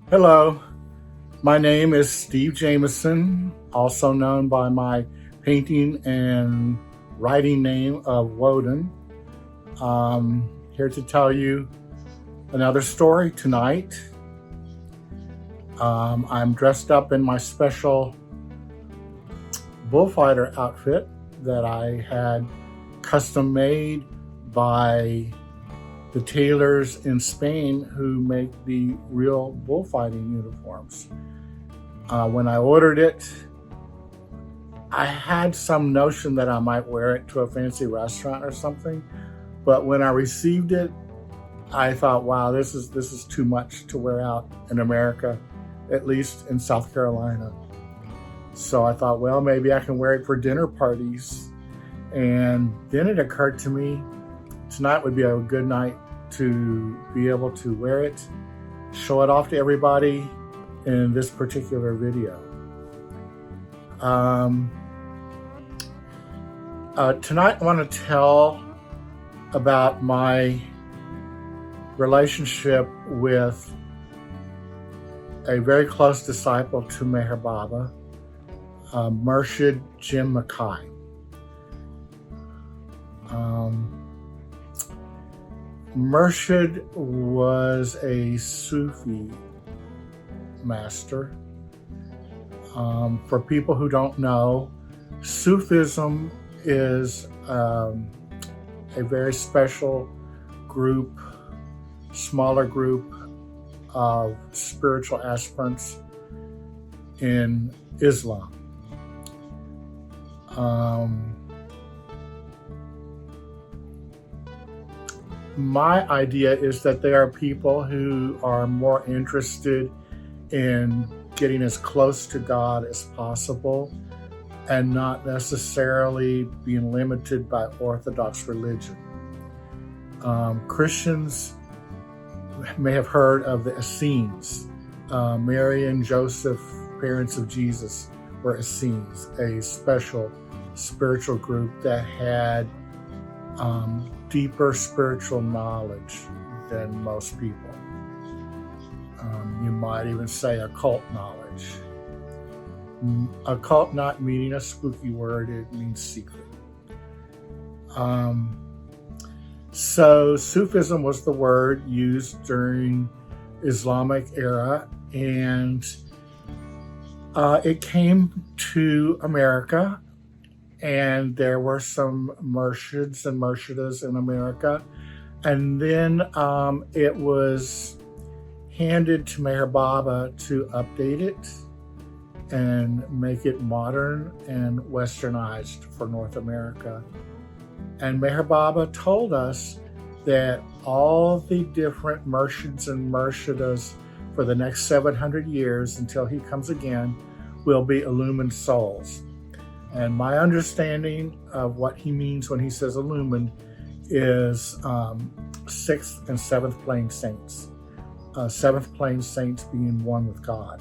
Hello, my name is Steve Jameson, also known by my painting and writing name of WODIN. Here to tell you another story tonight. I'm dressed up in my special bullfighter outfit that I had custom made by the tailors in Spain who make the real bullfighting uniforms. When I ordered it, I had some notion that I might wear it to a fancy restaurant or something, but when I received it, I thought, wow, this is too much to wear out in America, at least in South Carolina. So I thought, well, maybe I can wear it for dinner parties. And then it occurred to me, tonight would be a good night to be able to wear it, show it off to everybody in this particular video. Tonight I want to tell about my relationship with a very close disciple to Meher Baba, MURSHID Jim Mackay. MURSHID was a Sufi master. For people who don't know, Sufism is a very special group, smaller group of spiritual aspirants in Islam. My idea is that there are people who are more interested in getting as close to God as possible and not necessarily being limited by Orthodox religion. Christians may have heard of the Essenes. Mary and Joseph, parents of Jesus, were Essenes, a special spiritual group that had deeper spiritual knowledge than most people. You might even say occult knowledge. Occult not meaning a spooky word, it means secret. So Sufism was the word used during Islamic era, and it came to America, and there were some murshids and murshidas in America, and then it was handed to Meher Baba to update it and make it modern and westernized for North America. And Meher Baba told us that all the different murshids and murshidas for the next 700 years until he comes again will be illumined souls. And my understanding of what he means when he says illumined is 6th and 7th plane saints. 7th plane saints being one with God.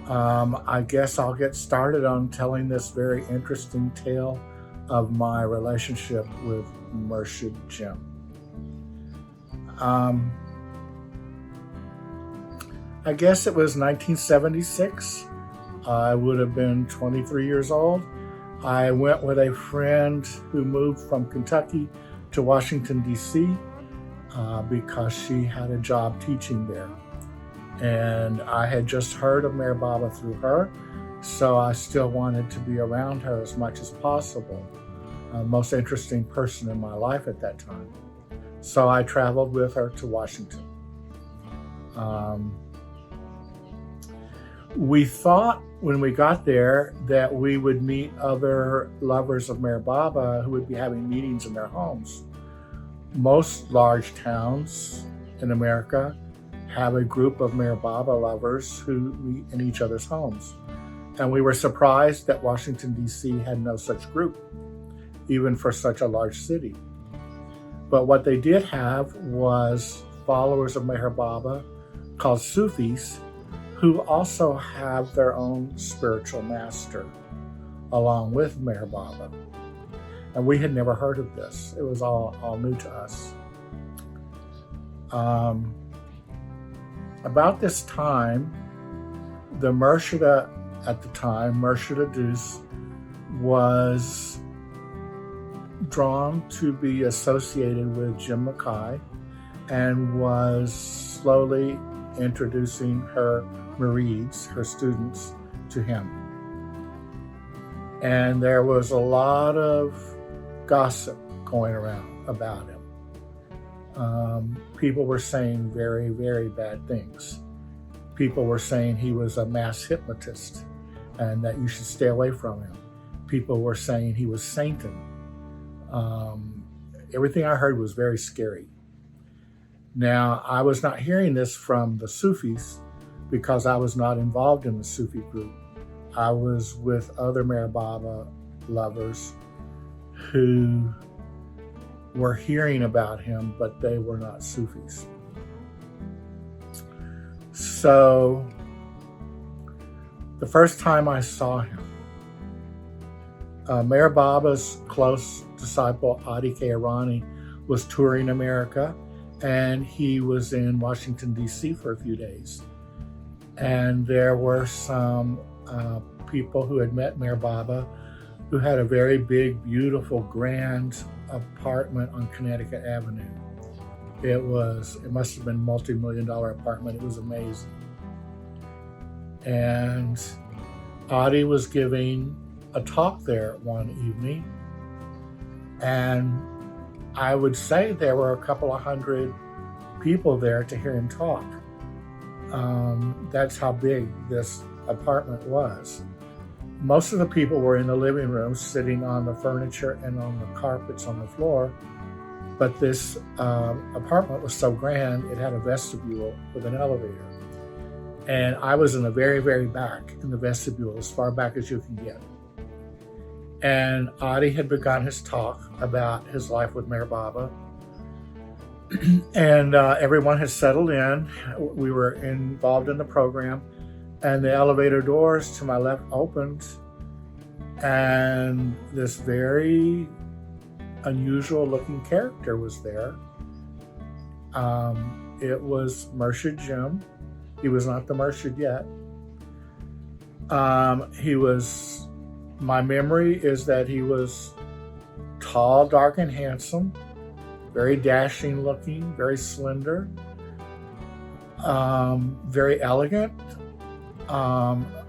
I guess I'll get started on telling this very interesting tale of my relationship with MURSHID Jim. I guess it was 1976. I would have been 23 years old. I went with a friend who moved from Kentucky to Washington, D.C. Because she had a job teaching there. And I had just heard of Meher Baba through her, so I still wanted to be around her as much as possible. Most interesting person in my life at that time. So I traveled with her to Washington. We thought when we got there that we would meet other lovers of Meher Baba who would be having meetings in their homes. Most large towns in America have a group of Meher Baba lovers who meet in each other's homes. And we were surprised that Washington, D.C. had no such group, even for such a large city. But what they did have was followers of Meher Baba called Sufis, who also have their own spiritual master along with Meher Baba. And we had never heard of this. It was all new to us. About this time, the Murshida at the time, Murshida Dus, was drawn to be associated with Jim Mackay and was slowly introducing her murids, her students, to him. And there was a lot of gossip going around about him. People were saying very, very bad things. People were saying he was a mass hypnotist and that you should stay away from him. People were saying he was Satan. Everything I heard was very scary. Now, I was not hearing this from the Sufis because I was not involved in the Sufi group. I was with other Meher Baba lovers who were hearing about him, but they were not Sufis. So, the first time I saw him, Meher Baba's close disciple, Adi K. Irani, was touring America, and he was in Washington, D.C. for a few days. And there were some people who had met Meher Baba who had a very big, beautiful, grand apartment on Connecticut Avenue. It must have been a multi-million-dollar apartment. It was amazing. And Adi was giving a talk there one evening, and I would say there were a couple of hundred people there to hear him talk. That's how big this apartment was. Most of the people were in the living room, sitting on the furniture and on the carpets on the floor, but this apartment was so grand, it had a vestibule with an elevator. And I was in the very, very back, in the vestibule, as far back as you can get. And Adi had begun his talk about his life with Meher Baba. And everyone had settled in. We were involved in the program. And the elevator doors to my left opened. And this very unusual looking character was there. It was Murshid Jim. He was not the Murshid yet. My memory is that he was tall, dark, and handsome, very dashing looking, very slender, very elegant.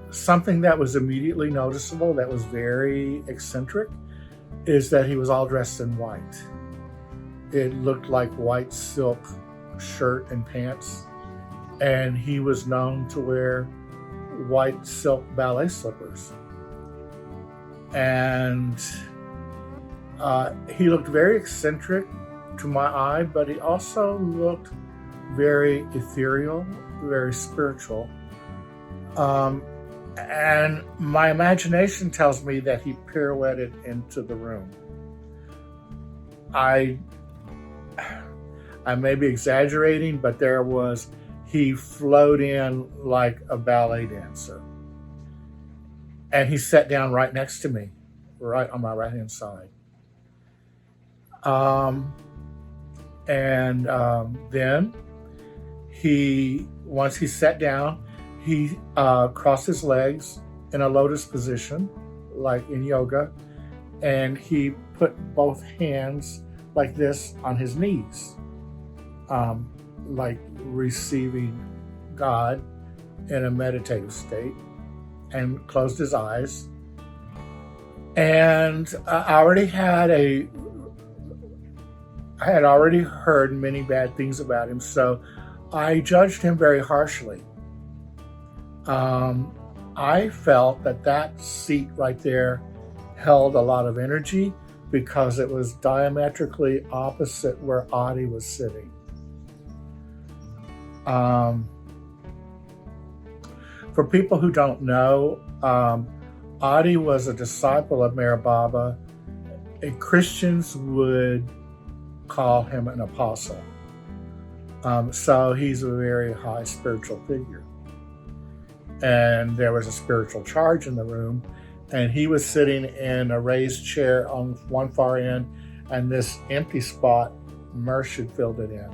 Something that was immediately noticeable, that was very eccentric, is that he was all dressed in white. It looked like white silk shirt and pants, and he was known to wear white silk ballet slippers. And he looked very eccentric to my eye, but he also looked very ethereal, very spiritual. And my imagination tells me that he pirouetted into the room. I may be exaggerating, but he flowed in like a ballet dancer. And he sat down right next to me, right on my right-hand side. Then once he sat down, he crossed his legs in a lotus position, like in yoga, and he put both hands like this on his knees, like receiving God in a meditative state, and closed his eyes. And I had already heard many bad things about him, so I judged him very harshly. I felt that seat right there held a lot of energy because it was diametrically opposite where Adi was sitting. For people who don't know, Adi was a disciple of Meher Baba. Christians would call him an apostle. So he's a very high spiritual figure. And there was a spiritual charge in the room, and he was sitting in a raised chair on one far end, and this empty spot, Murshid filled it in.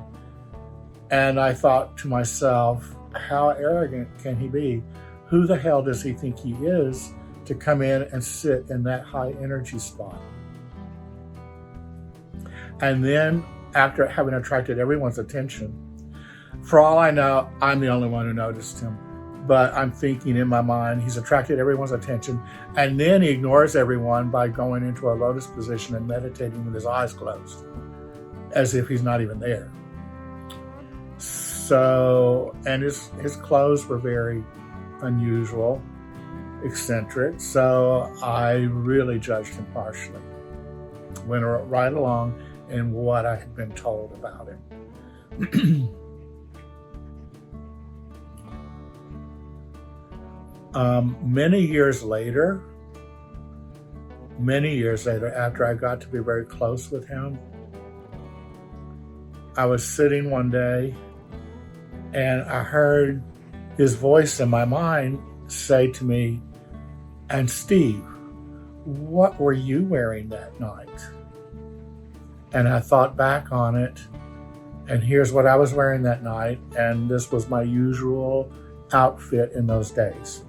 And I thought to myself, how arrogant can he be? Who the hell does he think he is to come in and sit in that high energy spot? And then, after having attracted everyone's attention, for all I know, I'm the only one who noticed him. But I'm thinking in my mind, he's attracted everyone's attention, and then he ignores everyone by going into a lotus position and meditating with his eyes closed, as if he's not even there. So, and his clothes were very unusual, eccentric, so I really judged him harshly. Went right along in what I had been told about him. Many years later, after I got to be very close with him, I was sitting one day and I heard his voice in my mind say to me, "And Steve, what were you wearing that night?" And I thought back on it, and here's what I was wearing that night, and this was my usual outfit in those days.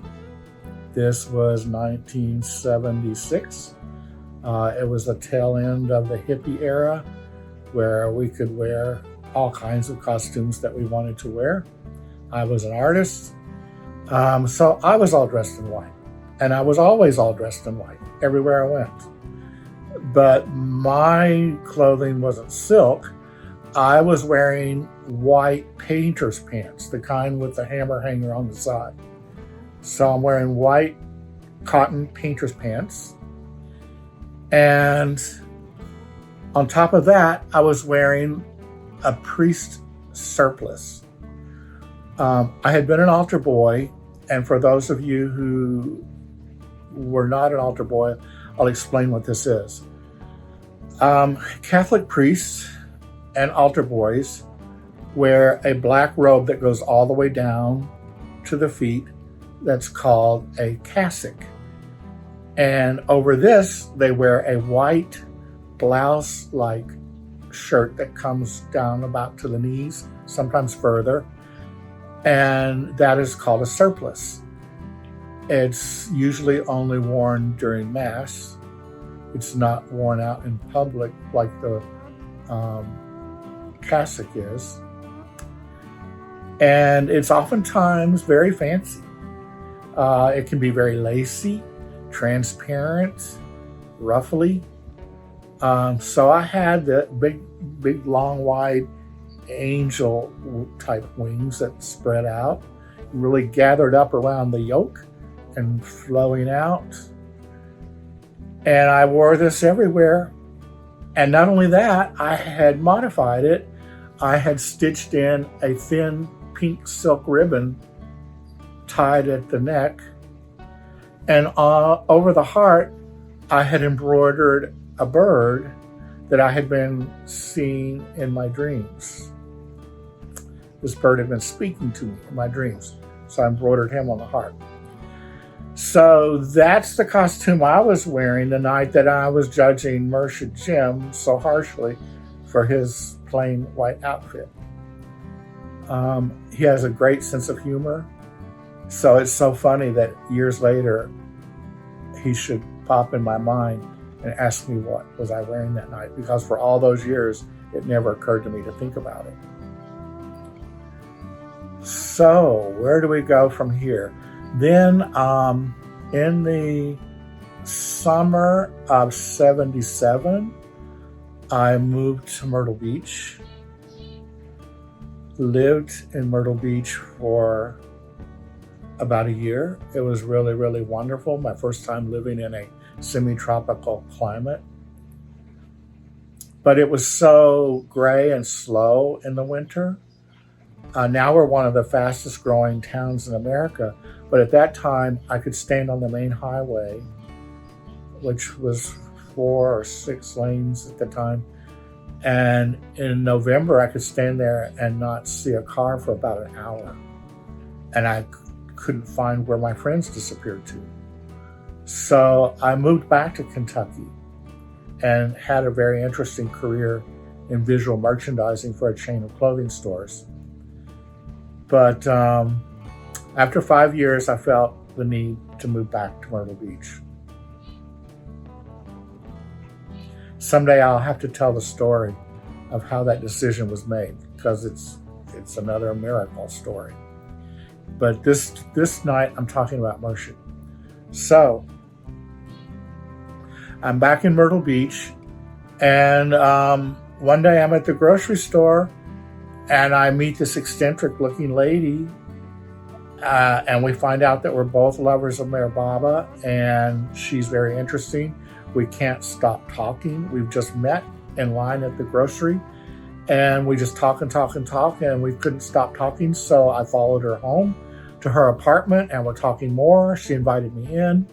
This was 1976. It was the tail end of the hippie era, where we could wear all kinds of costumes that we wanted to wear. I was an artist, so I was all dressed in white. And I was always all dressed in white, everywhere I went. But my clothing wasn't silk. I was wearing white painter's pants, the kind with the hammer hanger on the side. So I'm wearing white cotton painter's pants. And on top of that, I was wearing a priest surplice. I had been an altar boy, and for those of you who were not an altar boy, I'll explain what this is. Catholic priests and altar boys wear a black robe that goes all the way down to the feet that's called a cassock. And over this, they wear a white blouse-like shirt that comes down about to the knees, sometimes further, and that is called a surplice. It's usually only worn during Mass. It's not worn out in public like the cassock is. And it's oftentimes very fancy. It can be very lacy, transparent, ruffly. So I had the big, long, wide angel type wings that spread out, really gathered up around the yoke and flowing out. And I wore this everywhere. And not only that, I had modified it. I had stitched in a thin pink silk ribbon tied at the neck. And over the heart, I had embroidered a bird that I had been seeing in my dreams. This bird had been speaking to me in my dreams. So I embroidered him on the heart. So that's the costume I was wearing the night that I was judging MURSHID Jim so harshly for his plain white outfit. He has a great sense of humor. So it's so funny that years later, he should pop in my mind and ask me what was I wearing that night, because for all those years, it never occurred to me to think about it. So where do we go from here? Then in the summer of 77, I moved to Myrtle Beach, lived in Myrtle Beach for about a year. It was really, really wonderful. My first time living in a semi-tropical climate. But it was so gray and slow in the winter. Now we're one of the fastest growing towns in America. But at that time, I could stand on the main highway, which was 4 or 6 lanes at the time. And in November, I could stand there and not see a car for about an hour. And I couldn't find where my friends disappeared to. So I moved back to Kentucky and had a very interesting career in visual merchandising for a chain of clothing stores. But after 5 years, I felt the need to move back to Myrtle Beach. Someday I'll have to tell the story of how that decision was made, because it's another miracle story. But this night I'm talking about MURSHID. So I'm back in Myrtle Beach, and one day I'm at the grocery store and I meet this eccentric looking lady, and we find out that we're both lovers of Mayor Baba, and she's very interesting. We can't stop talking. We've just met in line at the grocery, and we just talk and talk and talk, and we couldn't stop talking. So I followed her home to her apartment, and we're talking more. She invited me in,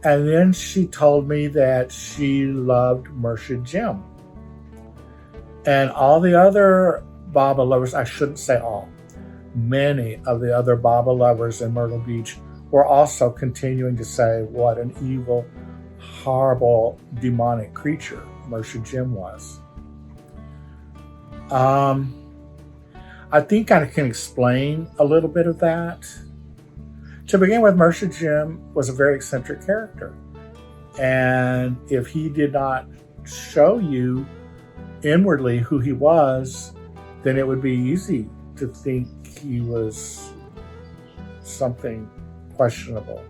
and then she told me that she loved MURSHID Jim. And all the other Baba lovers, I shouldn't say all, many of the other Baba lovers in Myrtle Beach were also continuing to say what an evil, horrible, demonic creature MURSHID Jim was. I think I can explain a little bit of that. To begin with, MURSHID Jim was a very eccentric character. And if he did not show you inwardly who he was, then it would be easy to think he was something questionable.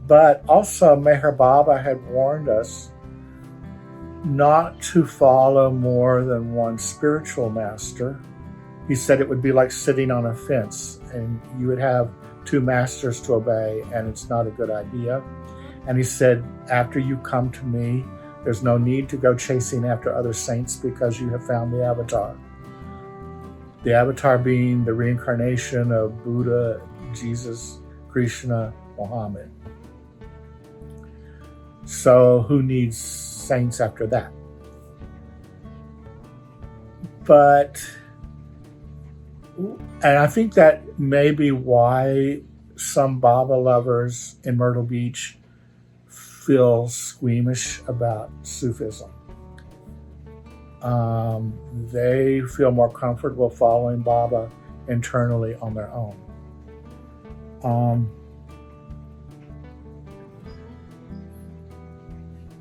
But also, Meher Baba had warned us not to follow more than one spiritual master. He said it would be like sitting on a fence, and you would have two masters to obey, and it's not a good idea. And he said, after you come to me, there's no need to go chasing after other saints, because you have found the avatar. The avatar being the reincarnation of Buddha, Jesus, Krishna, Muhammad. So who needs saints after that? And I think that may be why some Baba lovers in Myrtle Beach feel squeamish about Sufism. They feel more comfortable following Baba internally on their own.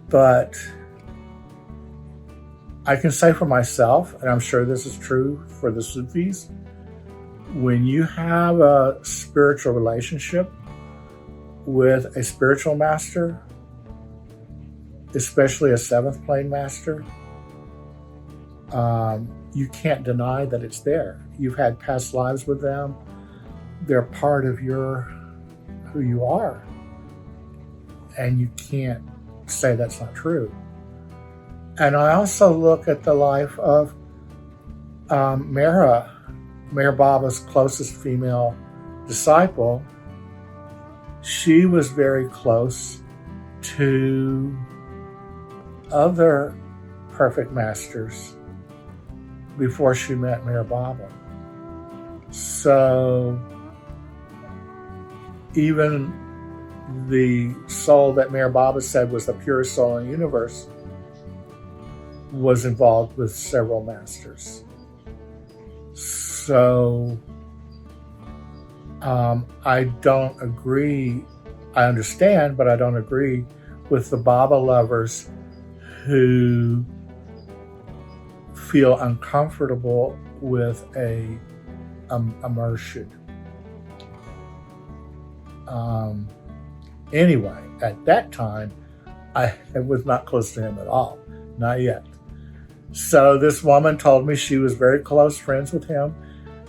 But I can say for myself, and I'm sure this is true for the Sufis, when you have a spiritual relationship with a spiritual master, especially a seventh plane master, you can't deny that it's there. You've had past lives with them. They're part of who you are. And you can't say that's not true. And I also look at the life of Mayor Baba's closest female disciple. She was very close to other perfect masters before she met Mayor Baba. So even the soul that Mayor Baba said was the purest soul in the universe was involved with several masters. So I don't agree. I understand, but I don't agree with the Baba lovers who feel uncomfortable with a MURSHID. Anyway, at that time, I was not close to him at all. Not yet. So this woman told me she was very close friends with him,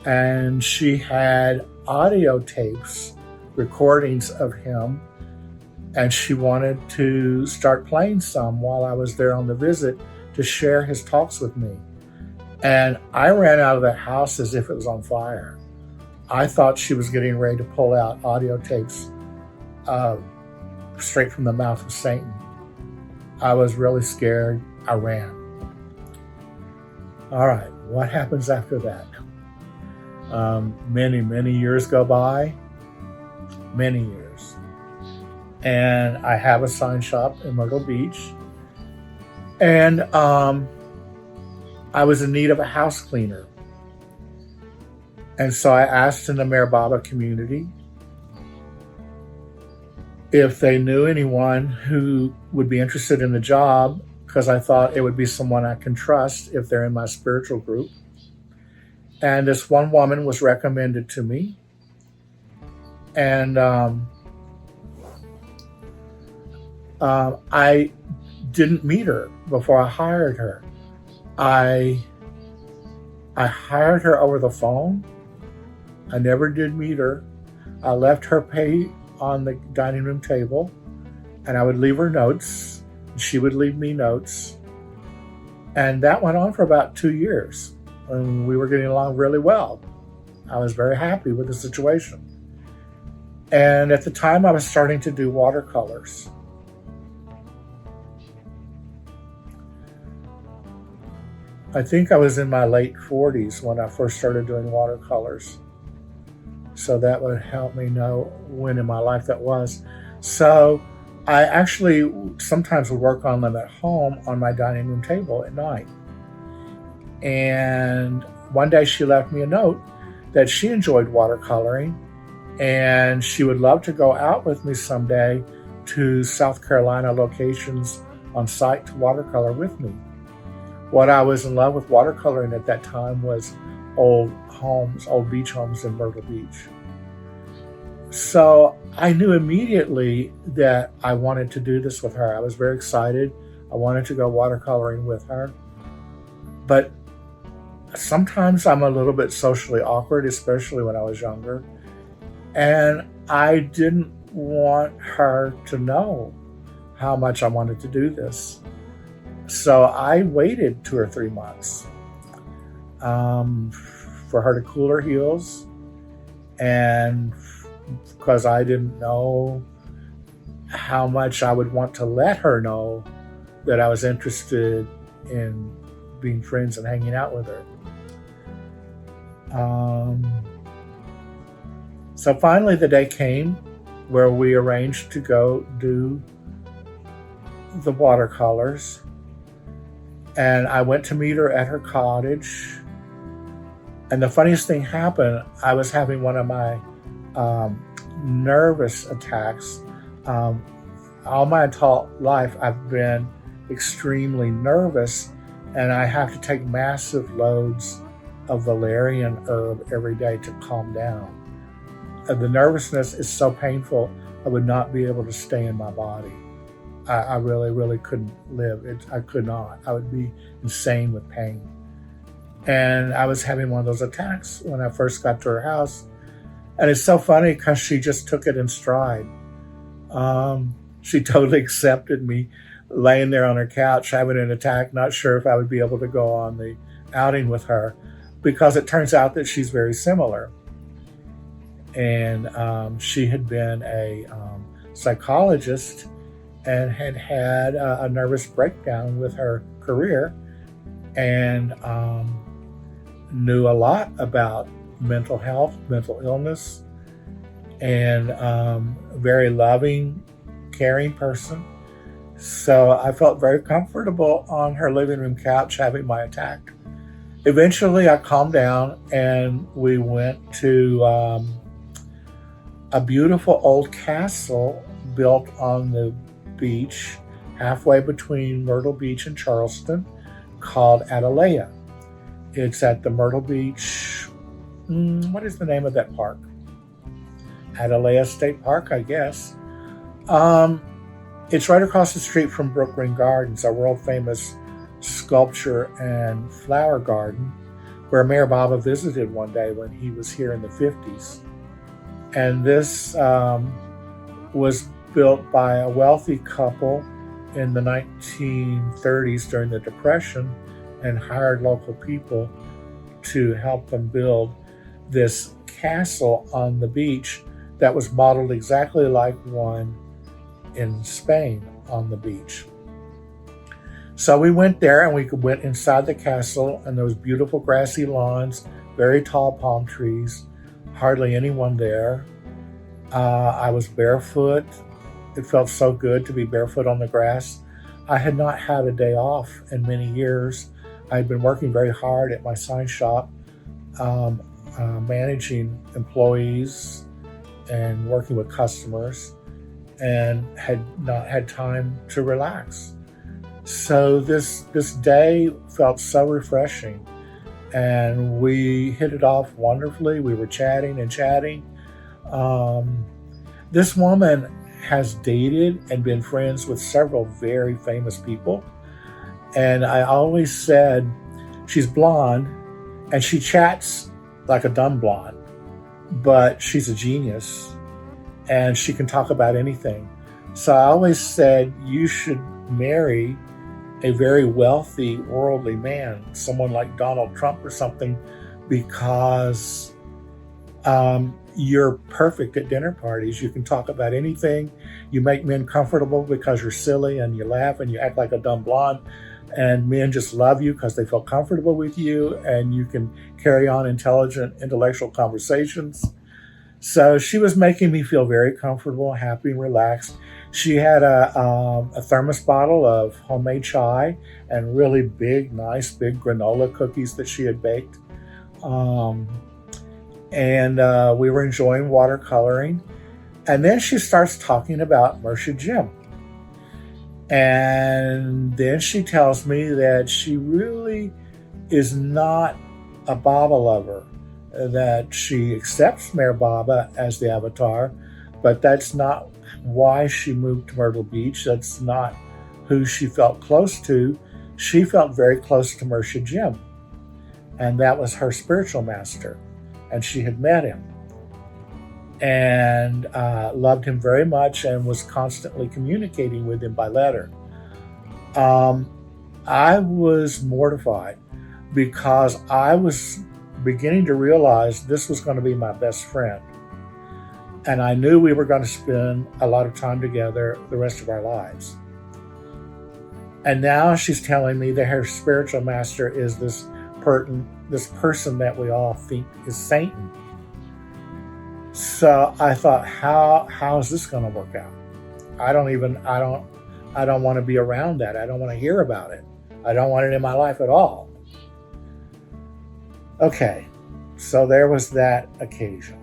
and she had audio tapes, recordings of him, and she wanted to start playing some while I was there on the visit to share his talks with me. And I ran out of that house as if it was on fire. I thought she was getting ready to pull out audio tapes straight from the mouth of Satan. I was really scared. I ran. All right, what happens after that? Many years go by, many years. And I have a sign shop in Myrtle Beach. And I was in need of a house cleaner. And so I asked in the Mayor Baba community if they knew anyone who would be interested in the job, because I thought it would be someone I can trust if they're in my spiritual group. And this one woman was recommended to me. And I didn't meet her before I hired her. I hired her over the phone. I never did meet her. I left her pay on the dining room table, and I would leave her notes. She would leave me notes. And that went on for about 2 years. And we were getting along really well. I was very happy with the situation. And at the time, I was starting to do watercolors. I think I was in my late 40s when I first started doing watercolors. So that would help me know when in my life that was. So I actually sometimes would work on them at home on my dining room table at night. And one day she left me a note that she enjoyed watercoloring and she would love to go out with me someday to South Carolina locations on site to watercolor with me. What I was in love with watercoloring at that time was old homes, old beach homes in Myrtle Beach. So I knew immediately that I wanted to do this with her. I was very excited. I wanted to go watercoloring with her. But sometimes I'm a little bit socially awkward, especially when I was younger. And I didn't want her to know how much I wanted to do this. So I waited 2 or 3 months for her to cool her heels, and because I didn't know how much I would want to let her know that I was interested in being friends and hanging out with her. So finally the day came where we arranged to go do the watercolors. And I went to meet her at her cottage. And the funniest thing happened, I was having one of my nervous attacks. All my adult life, I've been extremely nervous, and I have to take massive loads of valerian herb every day to calm down. The nervousness is so painful, I would not be able to stay in my body. I really, really couldn't live. I could not. I would be insane with pain. And I was having one of those attacks when I first got to her house. And it's so funny because she just took it in stride. She totally accepted me laying there on her couch having an attack, not sure if I would be able to go on the outing with her, because it turns out that she's very similar. And she had been a psychologist and had had a nervous breakdown with her career, and knew a lot about mental health, mental illness, and very loving, caring person. So I felt very comfortable on her living room couch having my attack. Eventually I calmed down and we went to a beautiful old castle built on the beach halfway between Myrtle Beach and Charleston called Atalaya. It's at the Myrtle Beach, what is the name of that park? Atalaya State Park, I guess. It's right across the street from Brook Green Gardens, a world famous sculpture and flower garden where Mayor Baba visited one day when he was here in the 50s. And this was built by a wealthy couple in the 1930s during the Depression, and hired local people to help them build this castle on the beach that was modeled exactly like one in Spain on the beach. So we went there and we went inside the castle, and there was beautiful grassy lawns, very tall palm trees, hardly anyone there. I was barefoot. It felt so good to be barefoot on the grass. I had not had a day off in many years. I had been working very hard at my sign shop. managing employees and working with customers, and had not had time to relax. So this day felt so refreshing, and we hit it off wonderfully. We were chatting and chatting. This woman has dated and been friends with several very famous people, and I always said she's blonde and she chats like a dumb blonde, but she's a genius and she can talk about anything. So I always said you should marry a very wealthy, worldly man, someone like Donald Trump or something, because you're perfect at dinner parties. You can talk about anything. You make men comfortable because you're silly and you laugh and you act like a dumb blonde, and men just love you because they feel comfortable with you, and you can carry on intelligent, intellectual conversations. So she was making me feel very comfortable, happy, and relaxed. She had a thermos bottle of homemade chai and really big, nice, big granola cookies that she had baked. And we were enjoying watercoloring. And then she starts talking about MURSHID Gym. And then she tells me that she really is not a Baba lover, that she accepts Mayor Baba as the avatar, but that's not why she moved to Myrtle Beach. That's not who she felt close to. She felt very close to MURSHID Jim, and that was her spiritual master, and she had met him and loved him very much and was constantly communicating with him by letter. I was mortified because I was beginning to realize this was going to be my best friend. And I knew we were going to spend a lot of time together the rest of our lives. And now she's telling me that her spiritual master is this person that we all think is Satan. So I thought, how is this going to work out? I don't want to be around that. I don't want to hear about it. I don't want it in my life at all. Okay, so there was that occasion.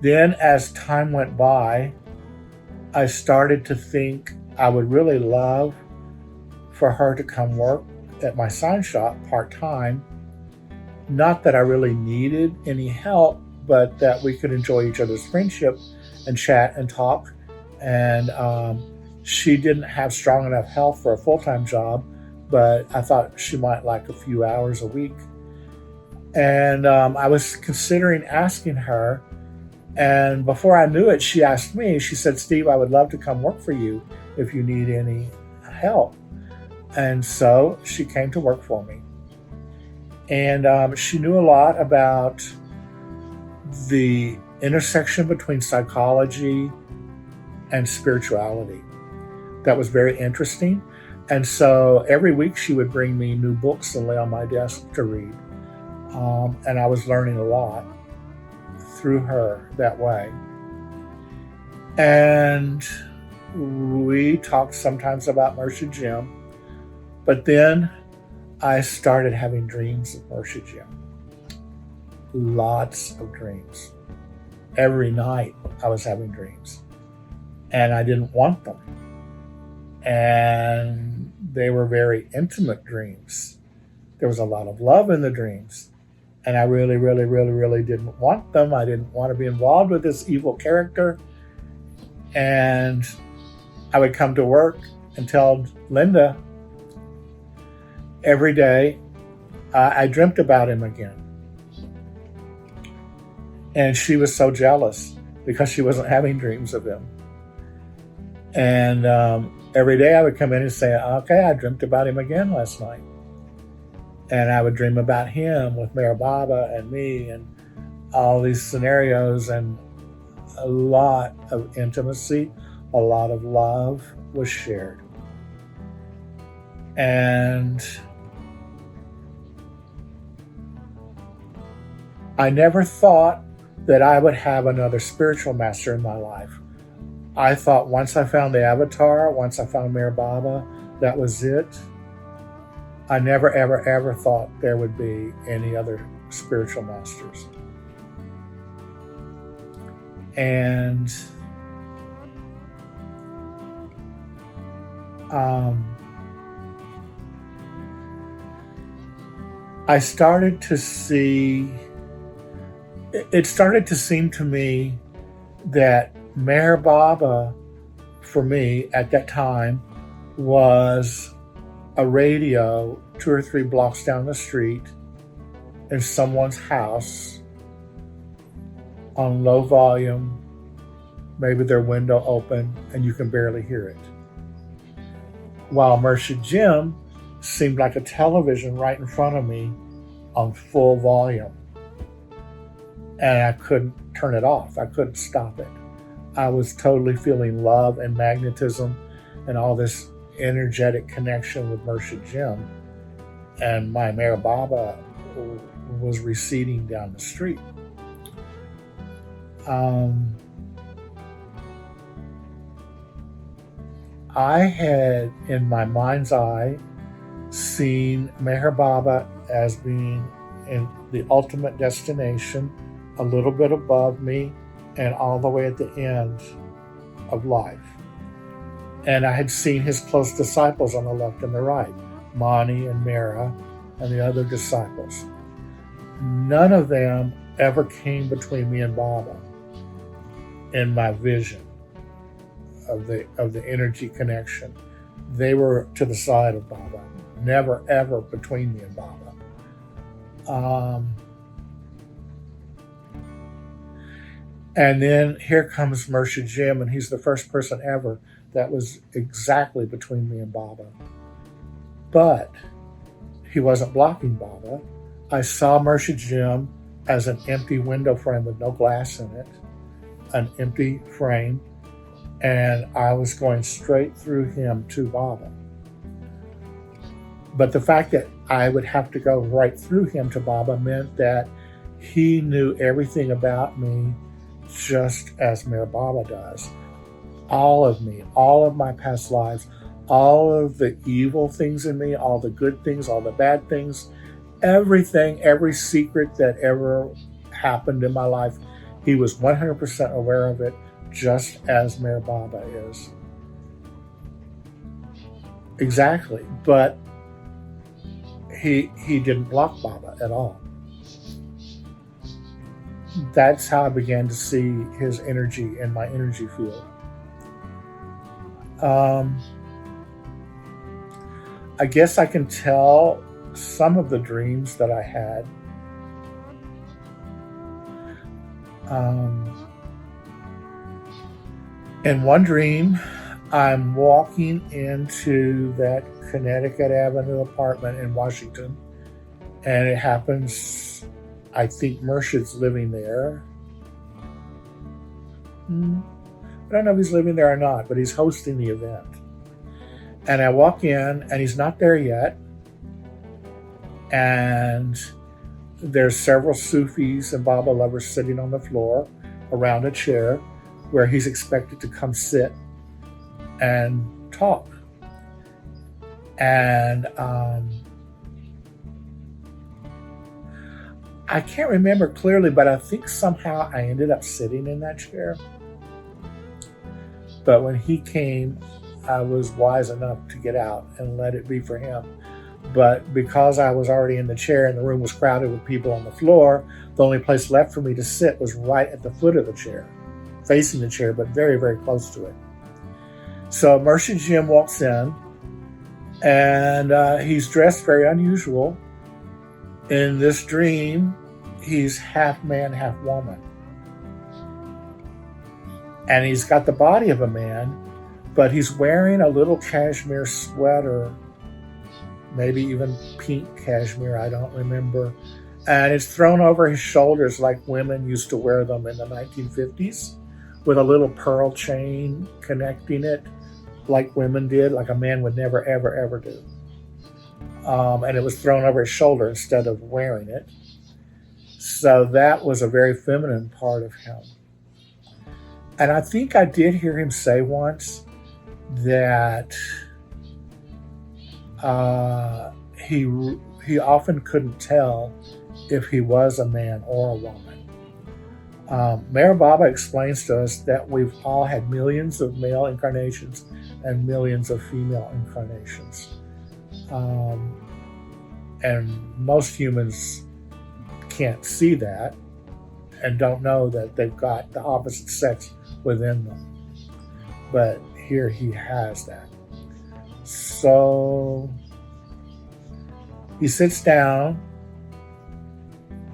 Then as time went by, I started to think I would really love for her to come work at my sign shop part-time. Not that I really needed any help, but that we could enjoy each other's friendship and chat and talk. And she didn't have strong enough health for a full-time job, but I thought she might like a few hours a week. And I was considering asking her. And before I knew it, she asked me, she said, "Steve, I would love to come work for you if you need any help." And so she came to work for me. And she knew a lot about the intersection between psychology and spirituality. That was very interesting. And so every week she would bring me new books and lay on my desk to read. And I was learning a lot through her that way. And we talked sometimes about MURSHID Jim, but then I started having dreams of MURSHID Jim. Lots of dreams. Every night I was having dreams, and I didn't want them. And they were very intimate dreams. There was a lot of love in the dreams. And I really, really, really, really didn't want them. I didn't want to be involved with this evil character. And I would come to work and tell Linda every day I dreamt about him again. And she was so jealous because she wasn't having dreams of him. And every day I would come in and say, "Okay, I dreamt about him again last night." And I would dream about him with Mayor Baba and me and all these scenarios, and a lot of intimacy, a lot of love was shared. And I never thought that I would have another spiritual master in my life. I thought once I found the avatar, once I found Mayor Baba, that was it. I never, ever, ever thought there would be any other spiritual masters. And I started to see, it started to seem to me that Meher Baba, for me at that time, was a radio 2 or 3 blocks down the street in someone's house on low volume, maybe their window open, and you can barely hear it. While MURSHID Jim seemed like a television right in front of me on full volume. And I couldn't turn it off. I couldn't stop it. I was totally feeling love and magnetism and all this energetic connection with MURSHID Jim. And my Meher Baba was receding down the street. I had, in my mind's eye, seen Meher Baba as being in the ultimate destination, a little bit above me, and all the way at the end of life. And I had seen his close disciples on the left and the right, Mani and Mara and the other disciples. None of them ever came between me and Baba in my vision of the energy connection. They were to the side of Baba, never ever between me and Baba. And then here comes MURSHID Jim, and he's the first person ever that was exactly between me and Baba. But he wasn't blocking Baba. I saw MURSHID Jim as an empty window frame with no glass in it, an empty frame, and I was going straight through him to Baba. But the fact that I would have to go right through him to Baba meant that he knew everything about me just as Meher Baba does. All of me, all of my past lives, all of the evil things in me, all the good things, all the bad things, everything, every secret that ever happened in my life, he was 100% aware of it, just as Meher Baba is. Exactly, but he didn't block Baba at all. That's how I began to see his energy in my energy field. I guess I can tell some of the dreams that I had. In one dream, I'm walking into that Connecticut Avenue apartment in Washington, and it happens, I think MURSHID's living there. I don't know if he's living there or not, but he's hosting the event. And I walk in, and he's not there yet. And there's several Sufis and Baba lovers sitting on the floor around a chair where he's expected to come sit and talk. And I can't remember clearly, but I think somehow I ended up sitting in that chair. But when he came, I was wise enough to get out and let it be for him. But because I was already in the chair and the room was crowded with people on the floor, the only place left for me to sit was right at the foot of the chair, facing the chair, but very, very close to it. So MURSHID Jim walks in, and he's dressed very unusual. In this dream, he's half man, half woman. And he's got the body of a man, but he's wearing a little cashmere sweater, maybe even pink cashmere, I don't remember. And it's thrown over his shoulders like women used to wear them in the 1950s, with a little pearl chain connecting it like women did, like a man would never, ever, ever do. And it was thrown over his shoulder instead of wearing it. So that was a very feminine part of him. And I think I did hear him say once that he often couldn't tell if he was a man or a woman. Meher Baba explains to us that we've all had millions of male incarnations and millions of female incarnations. And most humans can't see that and don't know that they've got the opposite sex within them. But here he has that. So he sits down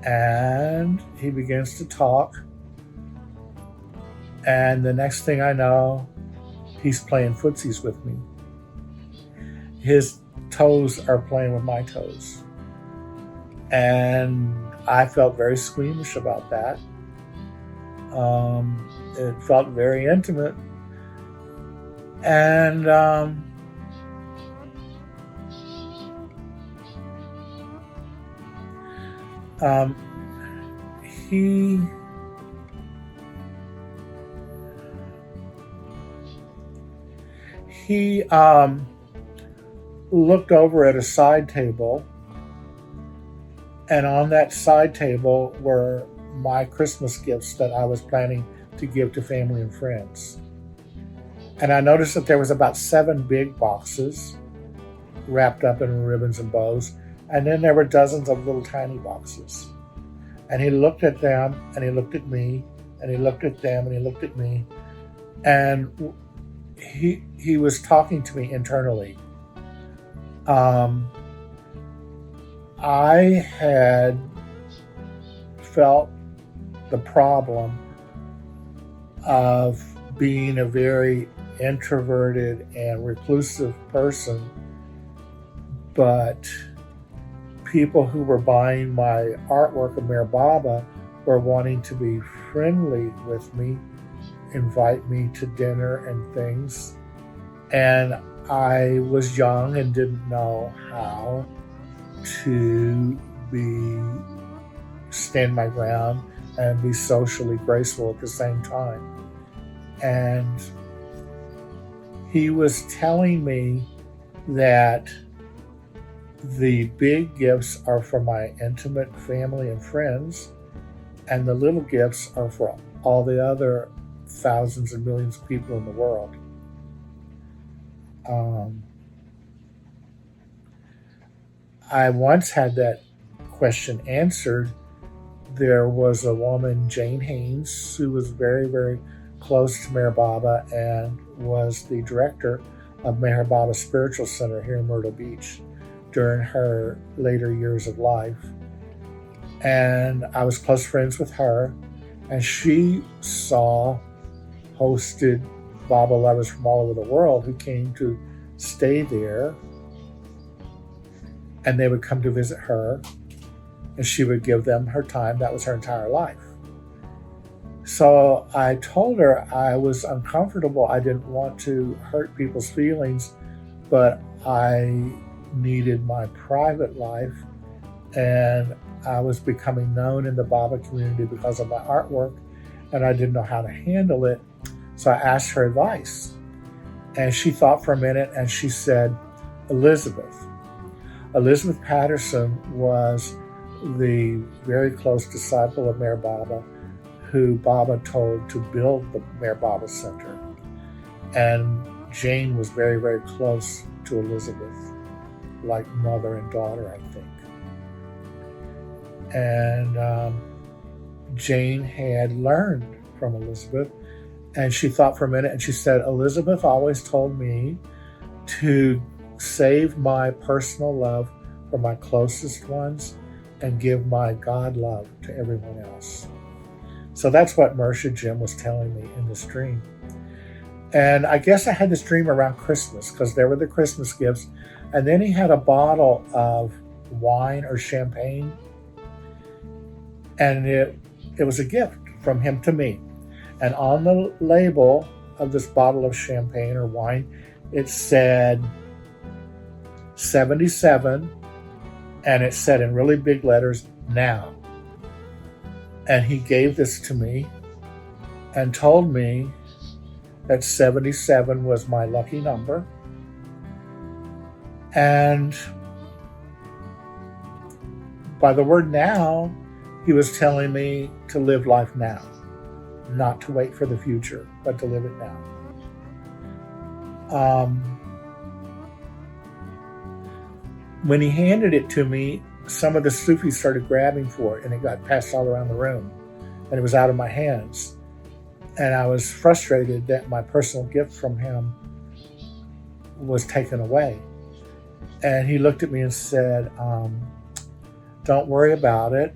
and he begins to talk. And the next thing I know, he's playing footsies with me. His toes are playing with my toes. And I felt very squeamish about that. It felt very intimate. And he looked over at a side table, and on that side table were my Christmas gifts that I was planning to give to family and friends. And I noticed that there was about 7 big boxes wrapped up in ribbons and bows, and then there were dozens of little tiny boxes. And he looked at them, and he looked at me, and he looked at them, and he looked at me, and he was talking to me internally. I had felt the problem of being a very introverted and reclusive person, but people who were buying my artwork of Meher Baba were wanting to be friendly with me, invite me to dinner and things. And I was young and didn't know how to stand my ground and be socially graceful at the same time. And he was telling me that the big gifts are for my intimate family and friends, and the little gifts are for all the other thousands and millions of people in the world. I once had that question answered. There was a woman, Jane Haynes, who was very, very close to Meher Baba and was the director of Meher Baba Spiritual Center here in Myrtle Beach during her later years of life. And I was close friends with her, and she hosted Baba lovers from all over the world who came to stay there, and they would come to visit her, and she would give them her time. That was her entire life. So I told her I was uncomfortable. I didn't want to hurt people's feelings, but I needed my private life, and I was becoming known in the Baba community because of my artwork, and I didn't know how to handle it. So I asked her advice, and she thought for a minute, and she said, Elizabeth Patterson was the very close disciple of Meher Baba, who Baba told to build the Meher Baba Center. And Jane was very, very close to Elizabeth, like mother and daughter, I think. And Jane had learned from Elizabeth, and she thought for a minute, and she said, Elizabeth always told me to save my personal love for my closest ones and give my God love to everyone else. So that's what MURSHID Jim was telling me in this dream. And I guess I had this dream around Christmas because there were the Christmas gifts. And then he had a bottle of wine or champagne. And it was a gift from him to me. And on the label of this bottle of champagne or wine, it said 77, and it said in really big letters, now. And he gave this to me and told me that 77 was my lucky number. by the word now, he was telling me to live life now, not to wait for the future, but to live it now. When he handed it to me, some of the Sufis started grabbing for it, and it got passed all around the room, and it was out of my hands. And I was frustrated that my personal gift from him was taken away. And he looked at me and said, don't worry about it.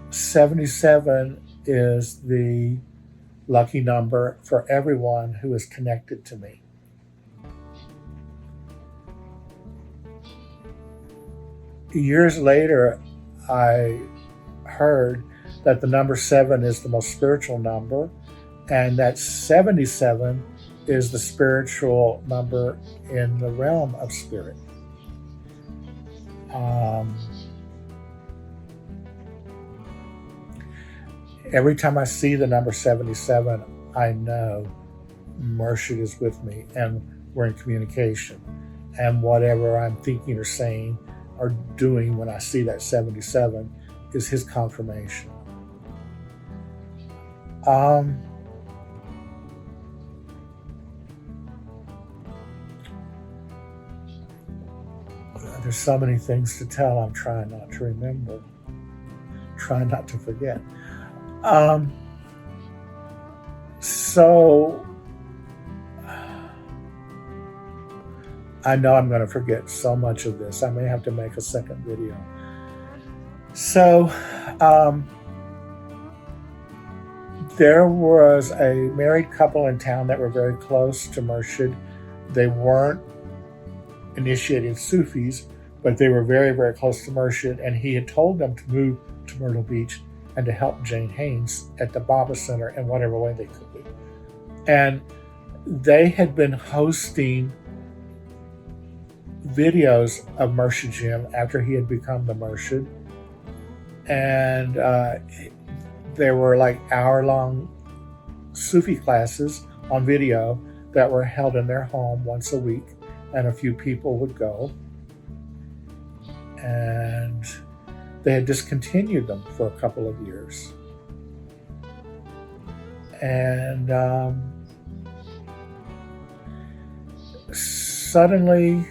77 is the lucky number for everyone who is connected to me. Years later, I heard that the number 7 is the most spiritual number, and that 77 is the spiritual number in the realm of spirit. Every time I see the number 77, I know MURSHID is with me, and we're in communication. And whatever I'm thinking or saying or doing when I see that 77 is his confirmation. There's so many things to tell. I'm trying not to remember, trying not to forget. So I know I'm going to forget so much of this. I may have to make a second video. So there was a married couple in town that were very close to MURSHID. They weren't initiated Sufis, but they were very, very close to MURSHID, and he had told them to move to Myrtle Beach and to help Jane Haynes at the Baba Center in whatever way they could be. And they had been hosting videos of MURSHID Jim after he had become the MURSHID. And there were like hour-long Sufi classes on video that were held in their home once a week, and a few people would go. And they had discontinued them for a couple of years. And suddenly,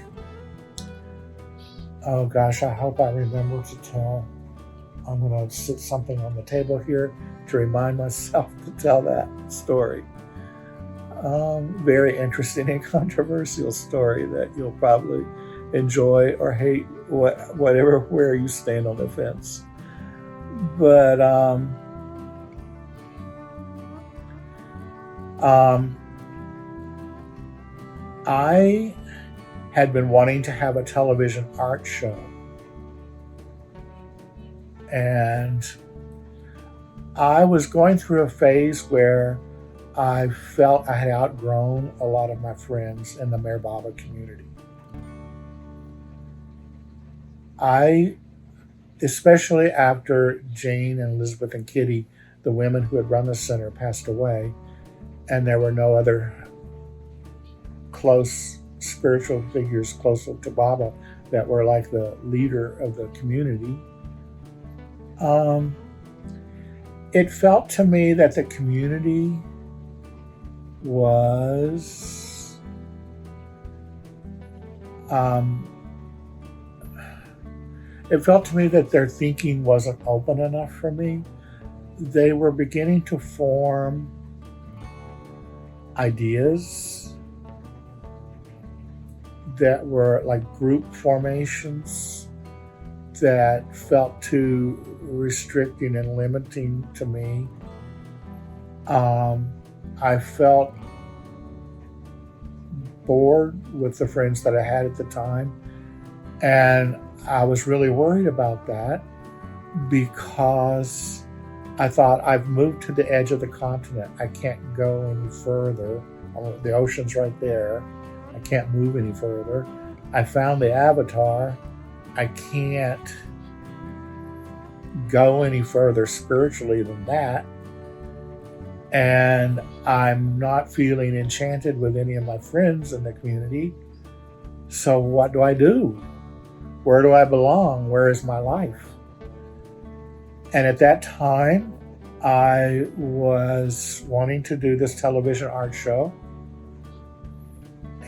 oh gosh, I hope I remember to tell. I'm going to sit something on the table here to remind myself to tell that story. Very interesting and controversial story that you'll probably enjoy or hate, whatever, where you stand on the fence. But I had been wanting to have a television art show, and I was going through a phase where I felt I had outgrown a lot of my friends in the Meher Baba community. Especially after Jane and Elizabeth and Kitty, the women who had run the center, passed away, and there were no other close spiritual figures close to Baba that were like the leader of the community. It felt to me that the community was it felt to me that their thinking wasn't open enough for me. They were beginning to form ideas that were like group formations that felt too restricting and limiting to me. I felt bored with the friends that I had at the time, and I was really worried about that because I thought, I've moved to the edge of the continent. I can't go any further. The ocean's right there. I can't move any further. I found the avatar. I can't go any further spiritually than that. And I'm not feeling enchanted with any of my friends in the community. So what do I do? Where do I belong? Where is my life? And at that time, I was wanting to do this television art show.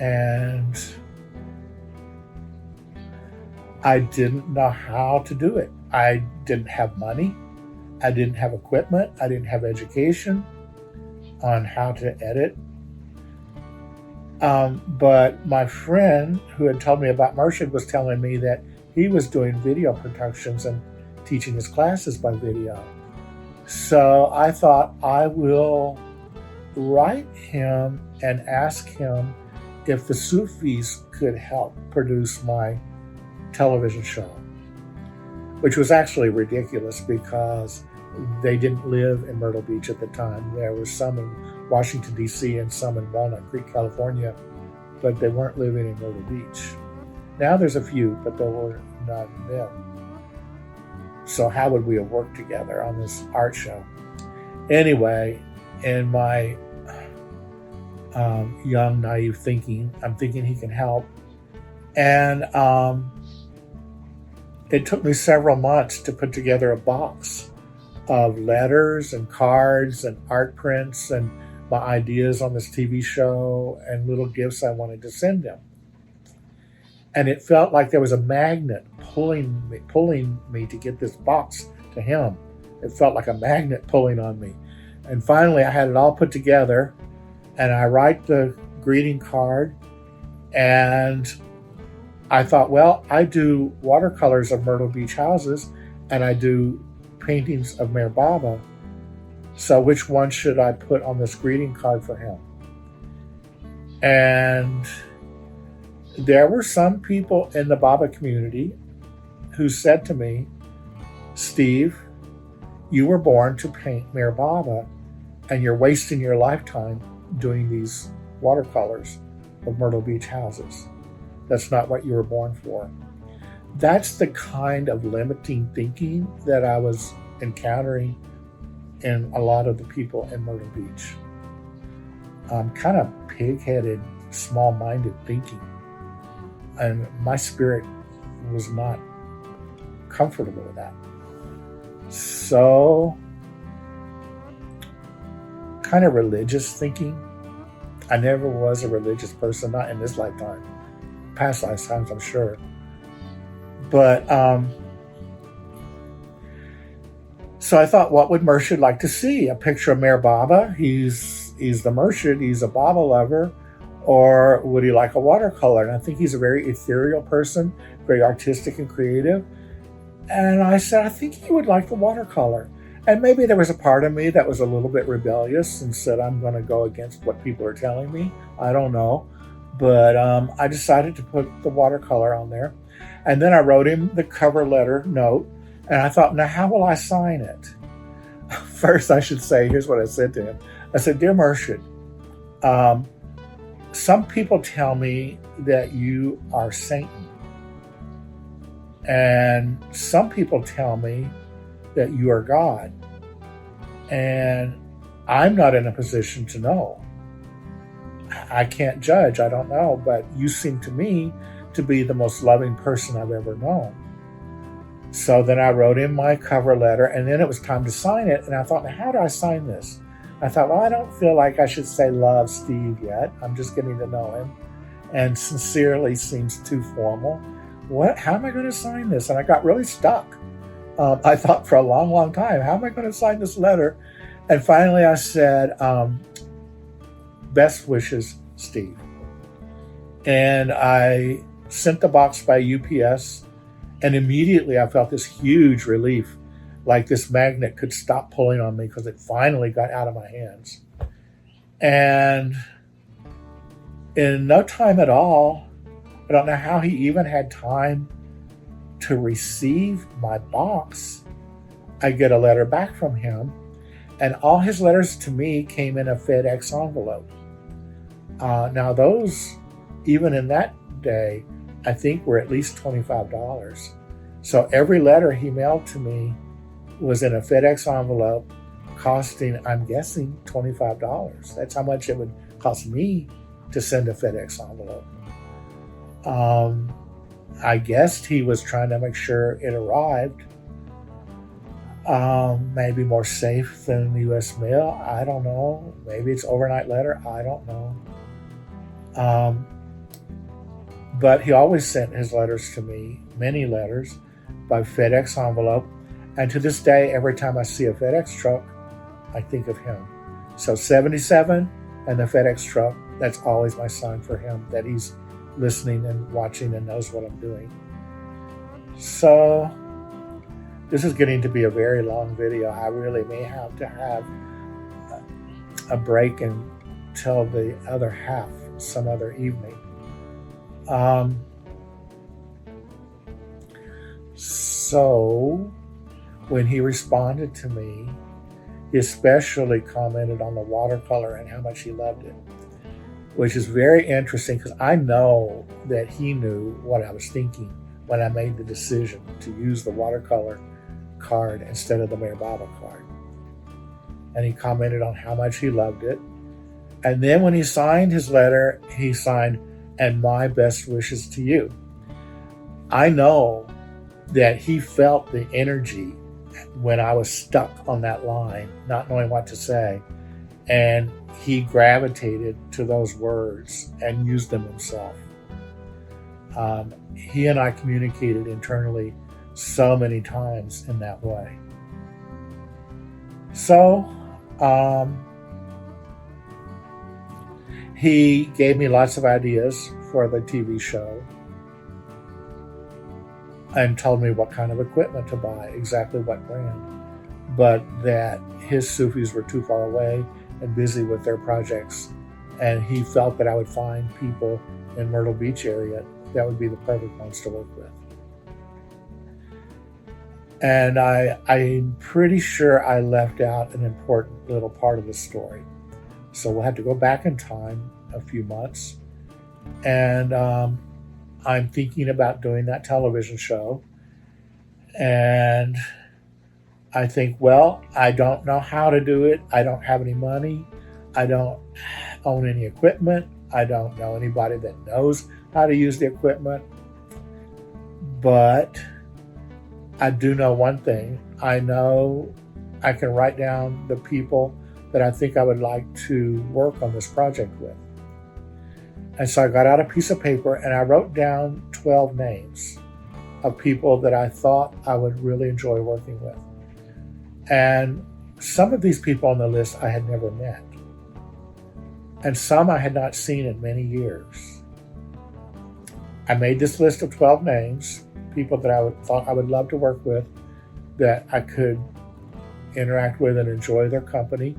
And I didn't know how to do it. I didn't have money. I didn't have equipment. I didn't have education on how to edit. But my friend who had told me about MURSHID was telling me that he was doing video productions and teaching his classes by video. So I thought I will write him and ask him if the Sufis could help produce my television show, which was actually ridiculous because they didn't live in Myrtle Beach at the time. There were some in Washington, D.C. and some in Walnut Creek, California, but they weren't living in Myrtle Beach. Now there's a few, but there were none then. So how would we have worked together on this art show? Anyway, in my young, naive thinking, I'm thinking he can help. And it took me several months to put together a box of letters and cards and art prints and my ideas on this TV show and little gifts I wanted to send him. And it felt like there was a magnet pulling me to get this box to him. It felt like a magnet pulling on me. And finally, I had it all put together, and I write the greeting card, and I thought, well, I do watercolors of Myrtle Beach houses, and I do paintings of Mayor Baba. So which one should I put on this greeting card for him? And there were some people in the Baba community who said to me, Steve, you were born to paint Mayor Baba, and you're wasting your lifetime doing these watercolors of Myrtle Beach houses. That's not what you were born for. That's the kind of limiting thinking that I was encountering in a lot of the people in Myrtle Beach. Kind of pig-headed, small-minded thinking. And my spirit was not comfortable with that. So, kind of religious thinking. I never was a religious person, not in this lifetime. Past lifetimes, I'm sure. But, so I thought, what would MURSHID like to see? A picture of Mayor Baba? He's the MURSHID, he's a Baba lover. Or would he like a watercolor? And I think he's a very ethereal person, very artistic and creative. And I said, I think he would like the watercolor. And maybe there was a part of me that was a little bit rebellious and said, I'm going to go against what people are telling me. I don't know. But I decided to put the watercolor on there. And then I wrote him the cover letter note. And I thought, now how will I sign it? First, I should say, here's what I said to him. I said, Dear MURSHID, some people tell me that you are Satan. And some people tell me that you are God. And I'm not in a position to know. I can't judge, I don't know, but you seem to me to be the most loving person I've ever known. So then I wrote in my cover letter, and then it was time to sign it. And I thought, now how do I sign this? I thought, well, I don't feel like I should say love Steve yet. I'm just getting to know him. And sincerely seems too formal. How am I going to sign this? And I got really stuck. I thought for a long, long time, how am I going to sign this letter? And finally I said, best wishes, Steve. And I sent the box by UPS, and immediately I felt this huge relief, like this magnet could stop pulling on me because it finally got out of my hands. And in no time at all, I don't know how he even had time to receive my box. I get a letter back from him, and all his letters to me came in a FedEx envelope. Now those, even in that day, I think were at least $25. So every letter he mailed to me was in a FedEx envelope costing, I'm guessing, $25. That's how much it would cost me to send a FedEx envelope. I guessed he was trying to make sure it arrived. Maybe more safe than the U.S. mail. I don't know. Maybe it's overnight letter. I don't know. But he always sent his letters to me, many letters, by FedEx envelope. And to this day, every time I see a FedEx truck, I think of him. So 77 and the FedEx truck, that's always my sign for him, that he's listening and watching and knows what I'm doing. So this is getting to be a very long video. I really may have to have a break and tell the other half some other evening. So when he responded to me, he especially commented on the watercolor and how much he loved it, which is very interesting because I know that he knew what I was thinking when I made the decision to use the watercolor card instead of the Mayor Baba card. And he commented on how much he loved it. And then when he signed his letter, he signed, "And my best wishes to you." I know that he felt the energy when I was stuck on that line, not knowing what to say. And he gravitated to those words and used them himself. He and I communicated internally so many times in that way. So, he gave me lots of ideas for the TV show and told me what kind of equipment to buy, exactly what brand, but that his Sufis were too far away and busy with their projects, and he felt that I would find people in Myrtle Beach area that would be the perfect ones to work with. And I'm pretty sure I left out an important little part of the story. So we'll have to go back in time a few months. And I'm thinking about doing that television show. And I think, well, I don't know how to do it. I don't have any money. I don't own any equipment. I don't know anybody that knows how to use the equipment. But I do know one thing. I know I can write down the people that I think I would like to work on this project with. And so I got out a piece of paper and I wrote down 12 names of people that I thought I would really enjoy working with. And some of these people on the list I had never met. And some I had not seen in many years. I made this list of 12 names, people that I thought I would love to work with, that I could interact with and enjoy their company.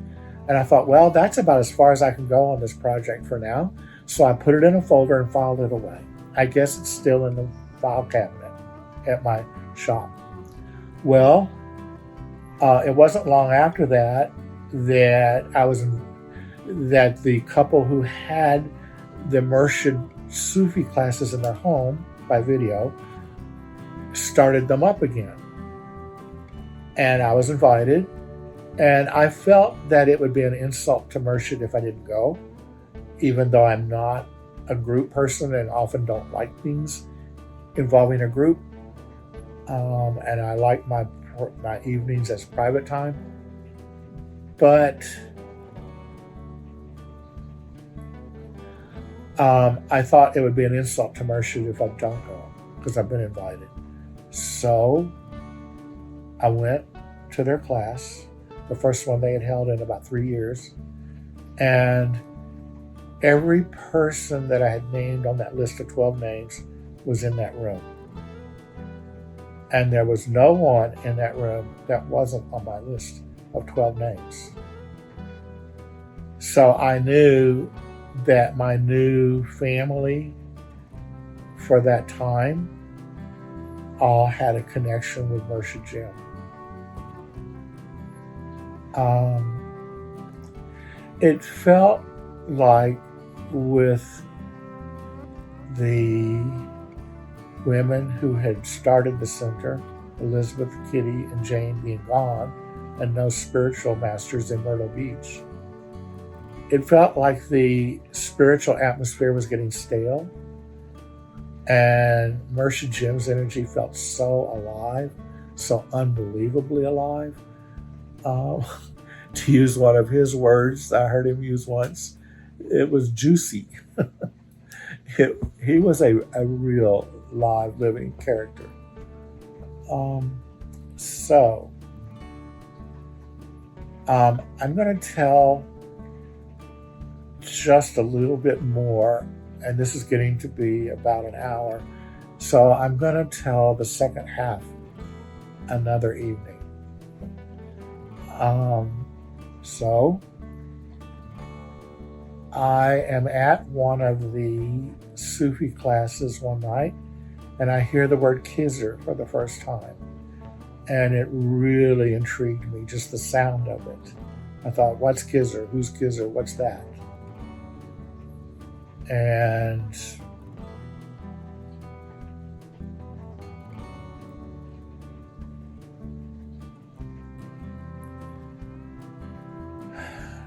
And I thought, well, that's about as far as I can go on this project for now. So I put it in a folder and filed it away. I guess it's still in the file cabinet at my shop. Well, it wasn't long after that that the couple who had the MURSHID Sufi classes in their home by video started them up again. And I was invited, and I felt that it would be an insult to MURSHID if I didn't go, even though I'm not a group person and often don't like things involving a group. And I like my evenings as private time. But I thought it would be an insult to MURSHID if I don't go, because I've been invited. So I went to their class, the first one they had held in about 3 years, and every person that I had named on that list of 12 names was in that room. And there was no one in that room that wasn't on my list of 12 names. So I knew that my new family for that time all had a connection with MURSHID Gym. It felt like with the women who had started the center, Elizabeth, Kitty, and Jane being gone, and no spiritual masters in Myrtle Beach, it felt like the spiritual atmosphere was getting stale, and MURSHID Gym's energy felt so alive, so unbelievably alive. Um, to use one of his words I heard him use once, it was juicy. He was a real live living character. Um, so I'm going to tell just a little bit more, and this is getting to be about an hour. So I'm going to tell the second half another evening. So I am at one of the Sufi classes one night, and I hear the word Khizr for the first time. And it really intrigued me, just the sound of it. I thought, what's Khizr? Who's Khizr? What's that? And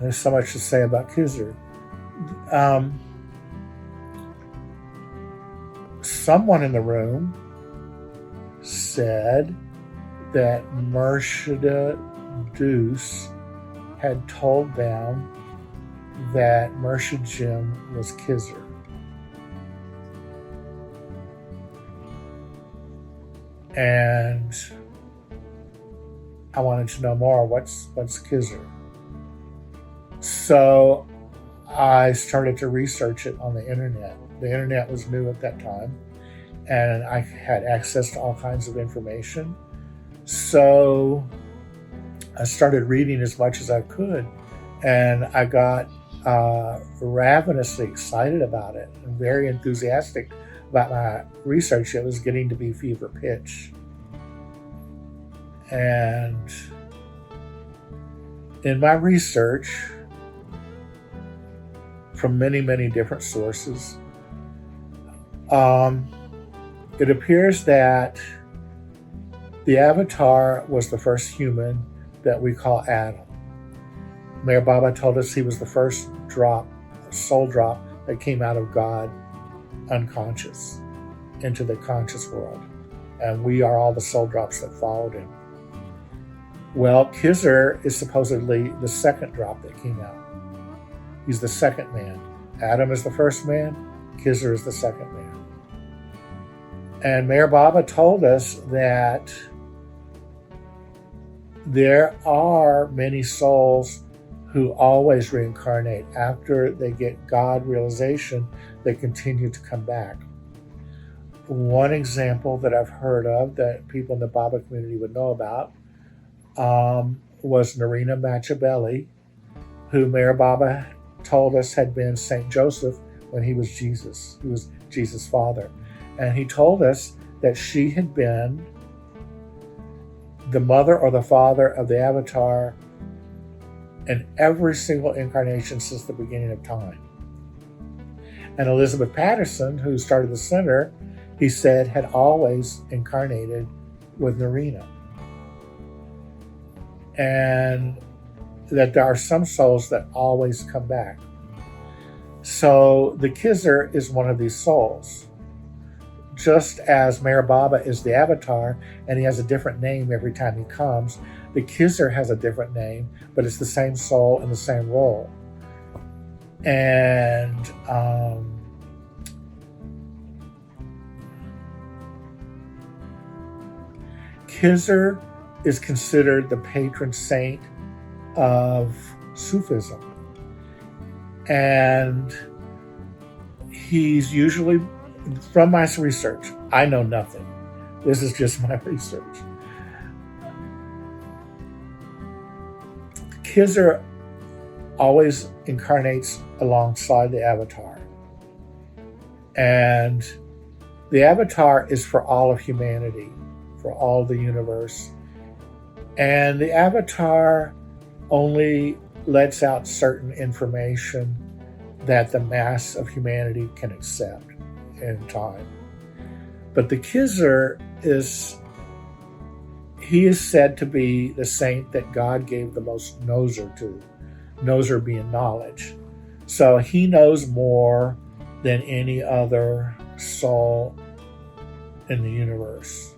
there's so much to say about Khizr. Someone in the room said that MURSHID Deuce had told them that MURSHID Jim was Khizr. And I wanted to know more. What's Khizr? So I started to research it on the internet. The internet was new at that time, and I had access to all kinds of information. So I started reading as much as I could, and I got ravenously excited about it and very enthusiastic about my research. It was getting to be fever pitch. And in my research, from many, many different sources, it appears that the Avatar was the first human that we call Adam. Mayor Baba told us he was the first soul drop that came out of God unconscious into the conscious world. And we are all the soul drops that followed him. Well, Khizr is supposedly the second drop that came out. He's the second man. Adam is the first man. Khizr is the second man. And Mayor Baba told us that there are many souls who always reincarnate. After they get God realization, they continue to come back. One example that I've heard of that people in the Baba community would know about was Narina Machabeli, who Mayor Baba told us had been St. Joseph when he was Jesus. He was Jesus' father. And he told us that she had been the mother or the father of the Avatar in every single incarnation since the beginning of time. And Elizabeth Patterson, who started the center, he said had always incarnated with Narina. And that there are some souls that always come back. So the Khizr is one of these souls. Just as Mayor Baba is the Avatar and he has a different name every time he comes, the Khizr has a different name, but it's the same soul and the same role. And Khizr is considered the patron saint of Sufism. And he's usually, from my research, I know nothing. This is just my research. Khizr always incarnates alongside the Avatar. And the Avatar is for all of humanity, for all the universe. And the Avatar only lets out certain information that the mass of humanity can accept in time. But the Khizr he is said to be the saint that God gave the most nozer to, nozer being knowledge. So he knows more than any other soul in the universe.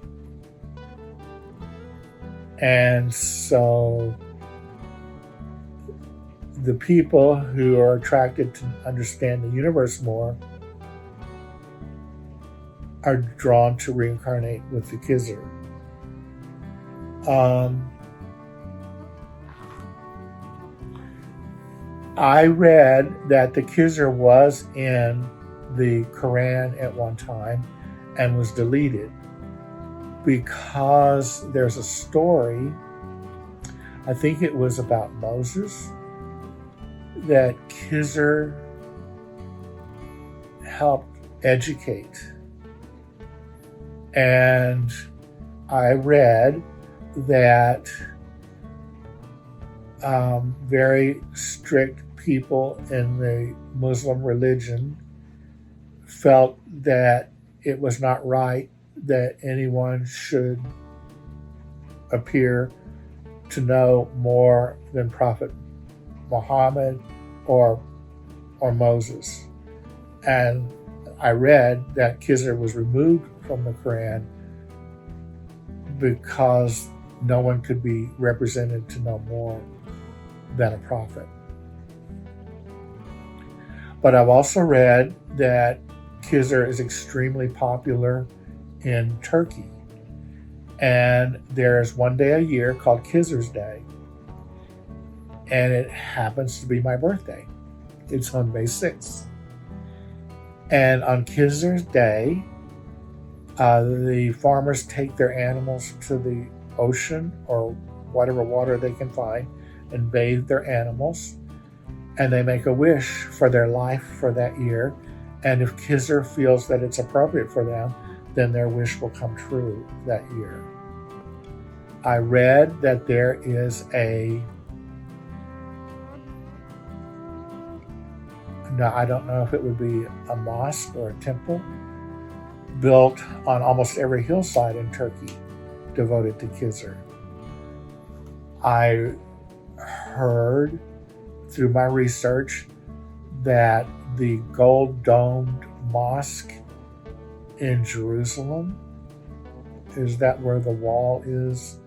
And so the people who are attracted to understand the universe more are drawn to reincarnate with the Khizr. I read that the Khizr was in the Quran at one time and was deleted because there's a story, I think it was about Moses, that Khizr helped educate. And I read that very strict people in the Muslim religion felt that it was not right that anyone should appear to know more than Prophet Muhammad or Moses. And I read that Khizr was removed from the Quran because no one could be represented to know more than a prophet. But I've also read that Khizr is extremely popular in Turkey. And there's one day a year called Khizr's Day. And it happens to be my birthday. It's on May 6th. And on Khizr's Day, the farmers take their animals to the ocean or whatever water they can find and bathe their animals. And they make a wish for their life for that year. And if Khizr feels that it's appropriate for them, then their wish will come true that year. I read that there is I don't know if it would be a mosque or a temple, built on almost every hillside in Turkey devoted to Khizr. I heard through my research that the gold-domed mosque in Jerusalem, is that where the wall is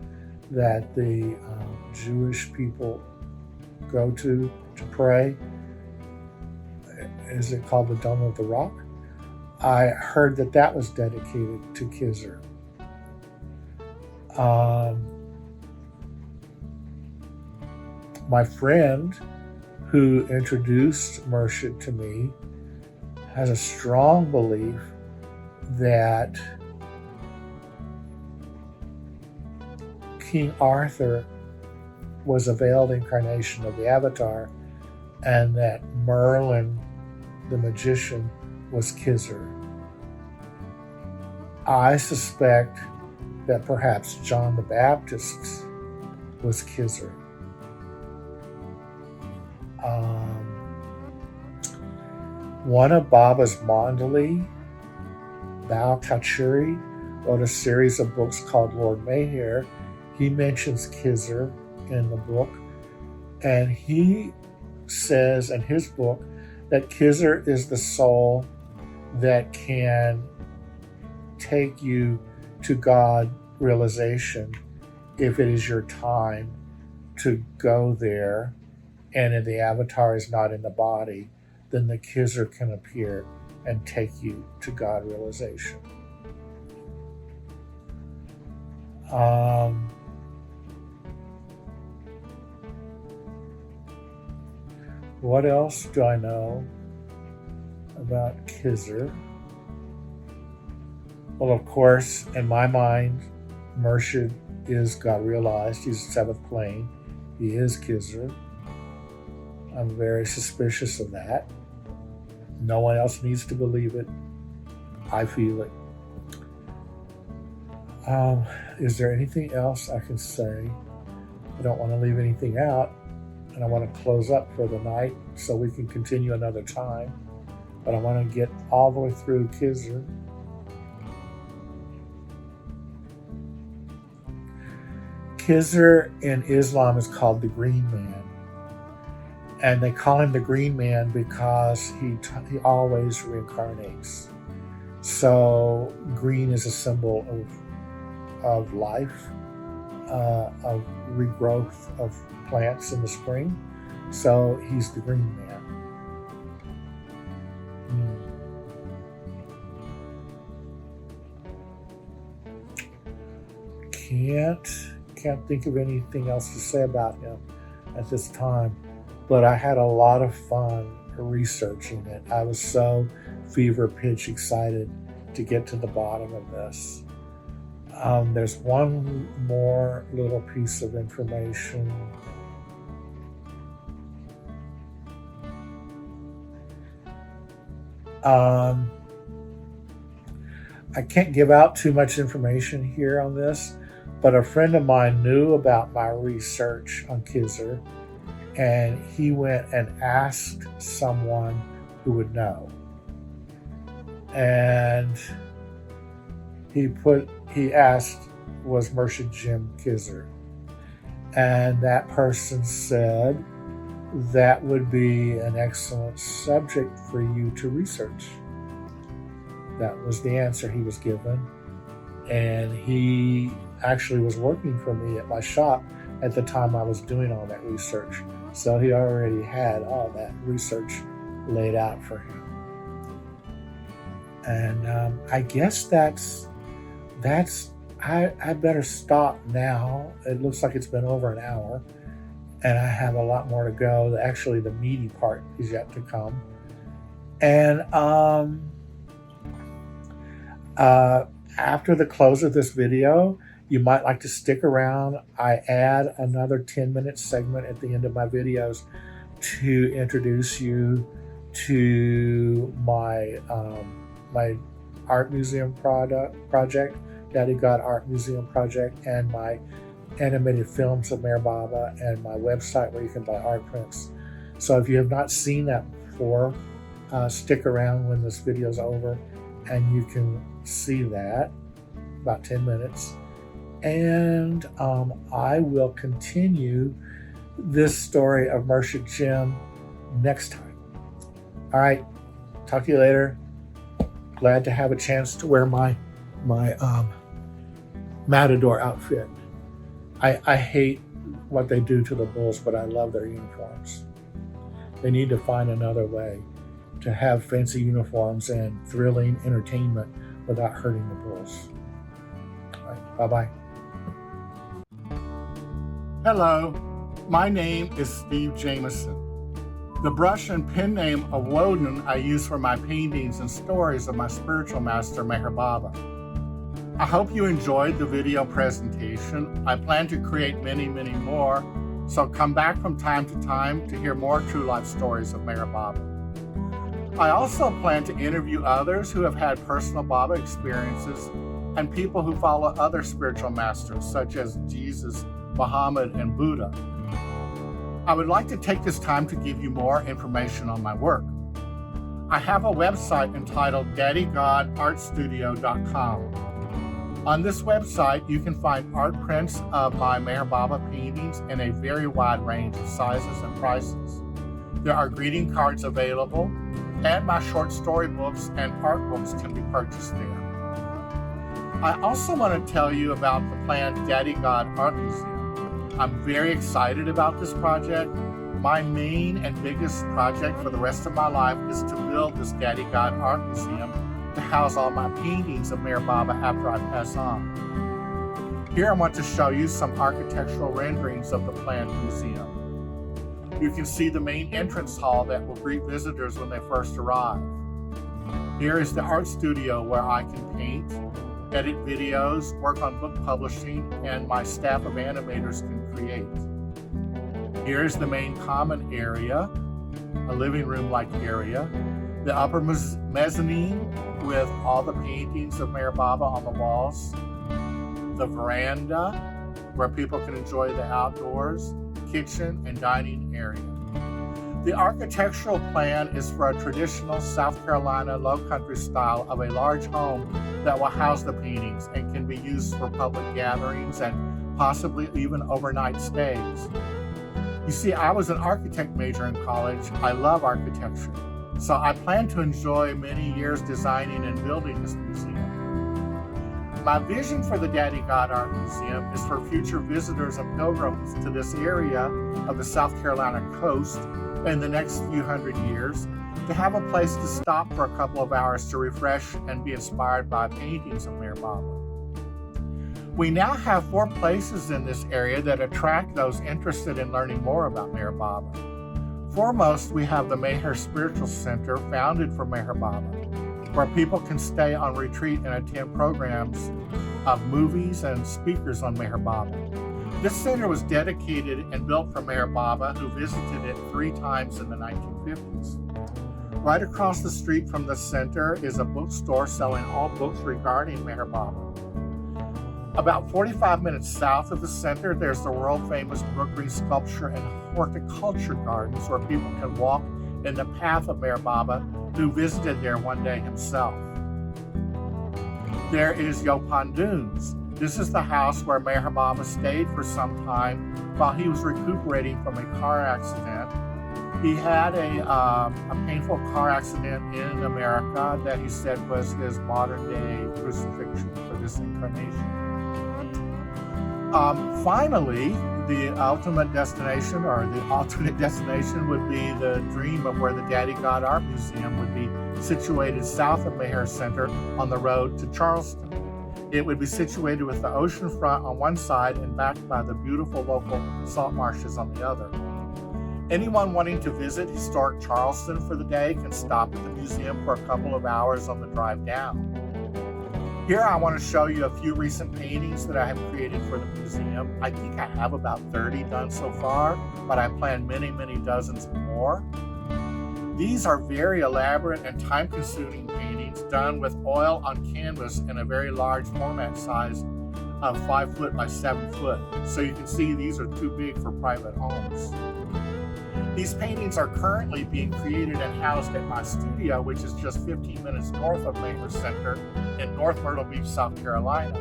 that the Jewish people go to pray? Is it called the Dome of the Rock? I heard that that was dedicated to Khizr. My friend who introduced MURSHID to me has a strong belief that King Arthur was a veiled incarnation of the Avatar, and that Merlin, the magician, was Khizr. I suspect that perhaps John the Baptist was Khizr. One of Baba's Mandali, Bao Kachuri, wrote a series of books called Lord Mayhare. He mentions Khizr in the book, and he says in his book that Khizr is the soul that can take you to God realization if it is your time to go there, and if the avatar is not in the body, then the Khizr can appear and take you to God realization. What else do I know about Khizr? Well, of course, in my mind, MURSHID is God realized. He's the seventh plane. He is Khizr. I'm very suspicious of that. No one else needs to believe it. I feel it. Is there anything else I can say? I don't want to leave anything out, and I want to close up for the night so we can continue another time. But I want to get all the way through Khizr. Khizr in Islam is called the Green Man. And they call him the Green Man because he always reincarnates. So green is a symbol of life. of regrowth of plants in the spring. So he's the green man. Can't think of anything else to say about him at this time, but I had a lot of fun researching it. I was so fever pitch excited to get to the bottom of this. There's one more little piece of information. I can't give out too much information here on this, but a friend of mine knew about my research on Kizar, and he went and asked someone who would know. And he asked, was MURSHID Jim Kizar? And that person said, that would be an excellent subject for you to research. That was the answer he was given. And he actually was working for me at my shop at the time I was doing all that research. So he already had all that research laid out for him. And I guess I better stop now. It looks like it's been over an hour, and I have a lot more to go. Actually, the meaty part is yet to come. And after the close of this video, you might like to stick around. I add another 10-minute segment at the end of my videos to introduce you to my my art museum project, Daddy God Art Museum project, and my animated films of Mayor Baba, and my website where you can buy art prints. So if you have not seen that before, stick around when this video is over and you can see that, about 10 minutes. And I will continue this story of MURSHID Jim next time. All right, talk to you later. Glad to have a chance to wear my Matador outfit. I hate what they do to the bulls, but I love their uniforms. They need to find another way to have fancy uniforms and thrilling entertainment without hurting the bulls. All right, bye-bye. Hello, my name is Steve Jameson. The brush and pen name of WODIN I use for my paintings and stories of my spiritual master, Meher Baba. I hope you enjoyed the video presentation. I plan to create many, many more, so come back from time to time to hear more true life stories of Meher Baba. I also plan to interview others who have had personal Baba experiences and people who follow other spiritual masters such as Jesus, Muhammad, and Buddha. I would like to take this time to give you more information on my work. I have a website entitled daddygodartstudio.com. On this website, you can find art prints of my Meher Baba paintings in a very wide range of sizes and prices. There are greeting cards available, and my short story books and art books can be purchased there. I also want to tell you about the planned Daddy God Art Museum. I'm very excited about this project. My main and biggest project for the rest of my life is to build this Daddy God Art Museum to house all my paintings of Meher Baba after I pass on. Here I want to show you some architectural renderings of the planned museum. You can see the main entrance hall that will greet visitors when they first arrive. Here is the art studio where I can paint, edit videos, work on book publishing, and my staff of animators can create. Here is the main common area, a living room-like area, the upper mezzanine with all the paintings of Meher Baba on the walls, the veranda where people can enjoy the outdoors, kitchen, and dining area. The architectural plan is for a traditional South Carolina low-country style of a large home that will house the paintings and can be used for public gatherings and possibly even overnight stays. You see, I was an architect major in college. I love architecture, so I plan to enjoy many years designing and building this museum. My vision for the Daddy God Art Museum is for future visitors and pilgrims to this area of the South Carolina coast in the next few hundred years to have a place to stop for a couple of hours to refresh and be inspired by paintings of Meher Baba. We now have 4 places in this area that attract those interested in learning more about Meher Baba. Foremost, we have the Meher Spiritual Center, founded for Meher Baba, where people can stay on retreat and attend programs of movies and speakers on Meher Baba. This center was dedicated and built for Meher Baba, who visited it 3 times in the 1950s. Right across the street from the center is a bookstore selling all books regarding Meher Baba. About 45 minutes south of the center, there's the world-famous Brook Green Sculpture and Horticulture Gardens, where people can walk in the path of Meher Baba, who visited there one day himself. There is Yaupon Dunes. This is the house where Meher Baba stayed for some time while he was recuperating from a car accident. He had a painful car accident in America that he said was his modern-day crucifixion for this incarnation. Finally, the ultimate destination, or the alternate destination, would be the dream of where the Daddy God Art Museum would be situated south of Meher Center on the road to Charleston. It would be situated with the ocean front on one side and backed by the beautiful local salt marshes on the other. Anyone wanting to visit historic Charleston for the day can stop at the museum for a couple of hours on the drive down. Here I want to show you a few recent paintings that I have created for the museum. I think I have about 30 done so far, but I plan many, many dozens more. These are very elaborate and time-consuming paintings done with oil on canvas in a very large format size of 5 foot by 7 foot. So you can see these are too big for private homes. These paintings are currently being created and housed at my studio, which is just 15 minutes north of Meher Center in North Myrtle Beach, South Carolina.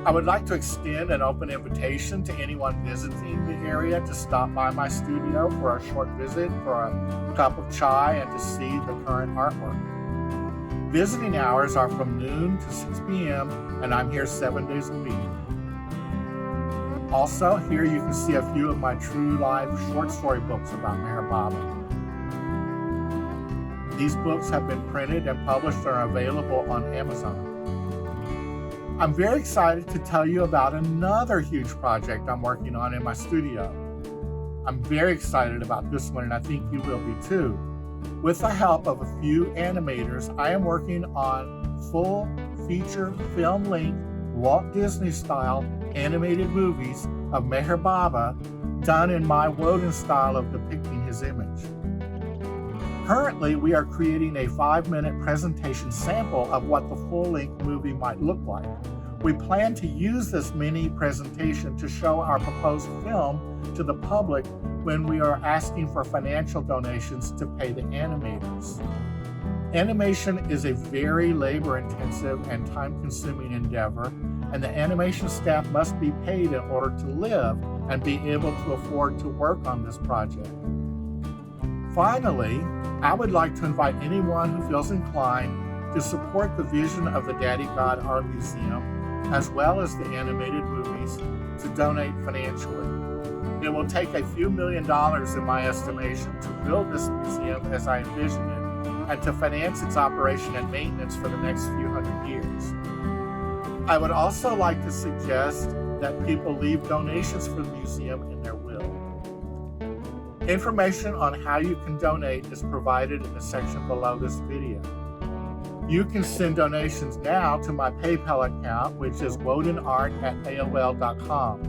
I would like to extend an open invitation to anyone visiting the area to stop by my studio for a short visit, for a cup of chai, and to see the current artwork. Visiting hours are from noon to 6 p.m., and I'm here 7 days a week. Also, here you can see a few of my true life short story books about Meher Baba. These books have been printed and published and are available on Amazon. I'm very excited to tell you about another huge project I'm working on in my studio. I'm very excited about this one, and I think you will be too. With the help of a few animators, I am working on full feature film-length Walt Disney-style animated movies of Meher Baba done in my WODIN style of depicting his image. Currently, we are creating a 5-minute presentation sample of what the full-length movie might look like. We plan to use this mini presentation to show our proposed film to the public when we are asking for financial donations to pay the animators. Animation is a very labor-intensive and time-consuming endeavor, and the animation staff must be paid in order to live and be able to afford to work on this project. Finally, I would like to invite anyone who feels inclined to support the vision of the Daddy God Art Museum, as well as the animated movies, to donate financially. It will take a few $1 million in my estimation to build this museum as I envision it, and to finance its operation and maintenance for the next few hundred years. I would also like to suggest that people leave donations for the museum in their will. Information on how you can donate is provided in the section below this video. You can send donations now to my PayPal account, which is wodinart@aol.com.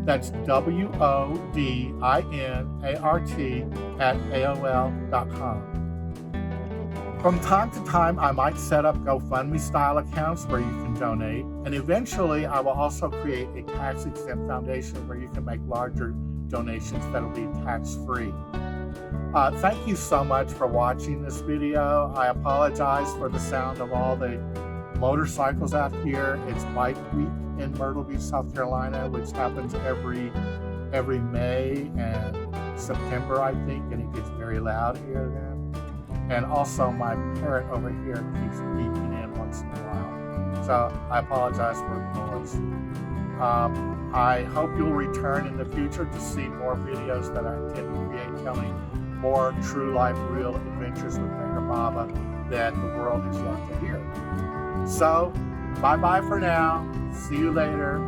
That's WODINART@AOL.com. From time to time, I might set up GoFundMe-style accounts where you can donate, and eventually I will also create a tax-exempt foundation where you can make larger donations that will be tax-free. Thank you so much for watching this video. I apologize for the sound of all the motorcycles out here. It's Bike Week in Myrtle Beach, South Carolina, which happens every May and September, I think, and it gets very loud here then. And also my parrot over here keeps beeping in once in a while. So I apologize for the noise. I hope you'll return in the future to see more videos that I intend to create telling more true life, real adventures with Meher Baba that the world has yet to hear. So, bye-bye for now. See you later.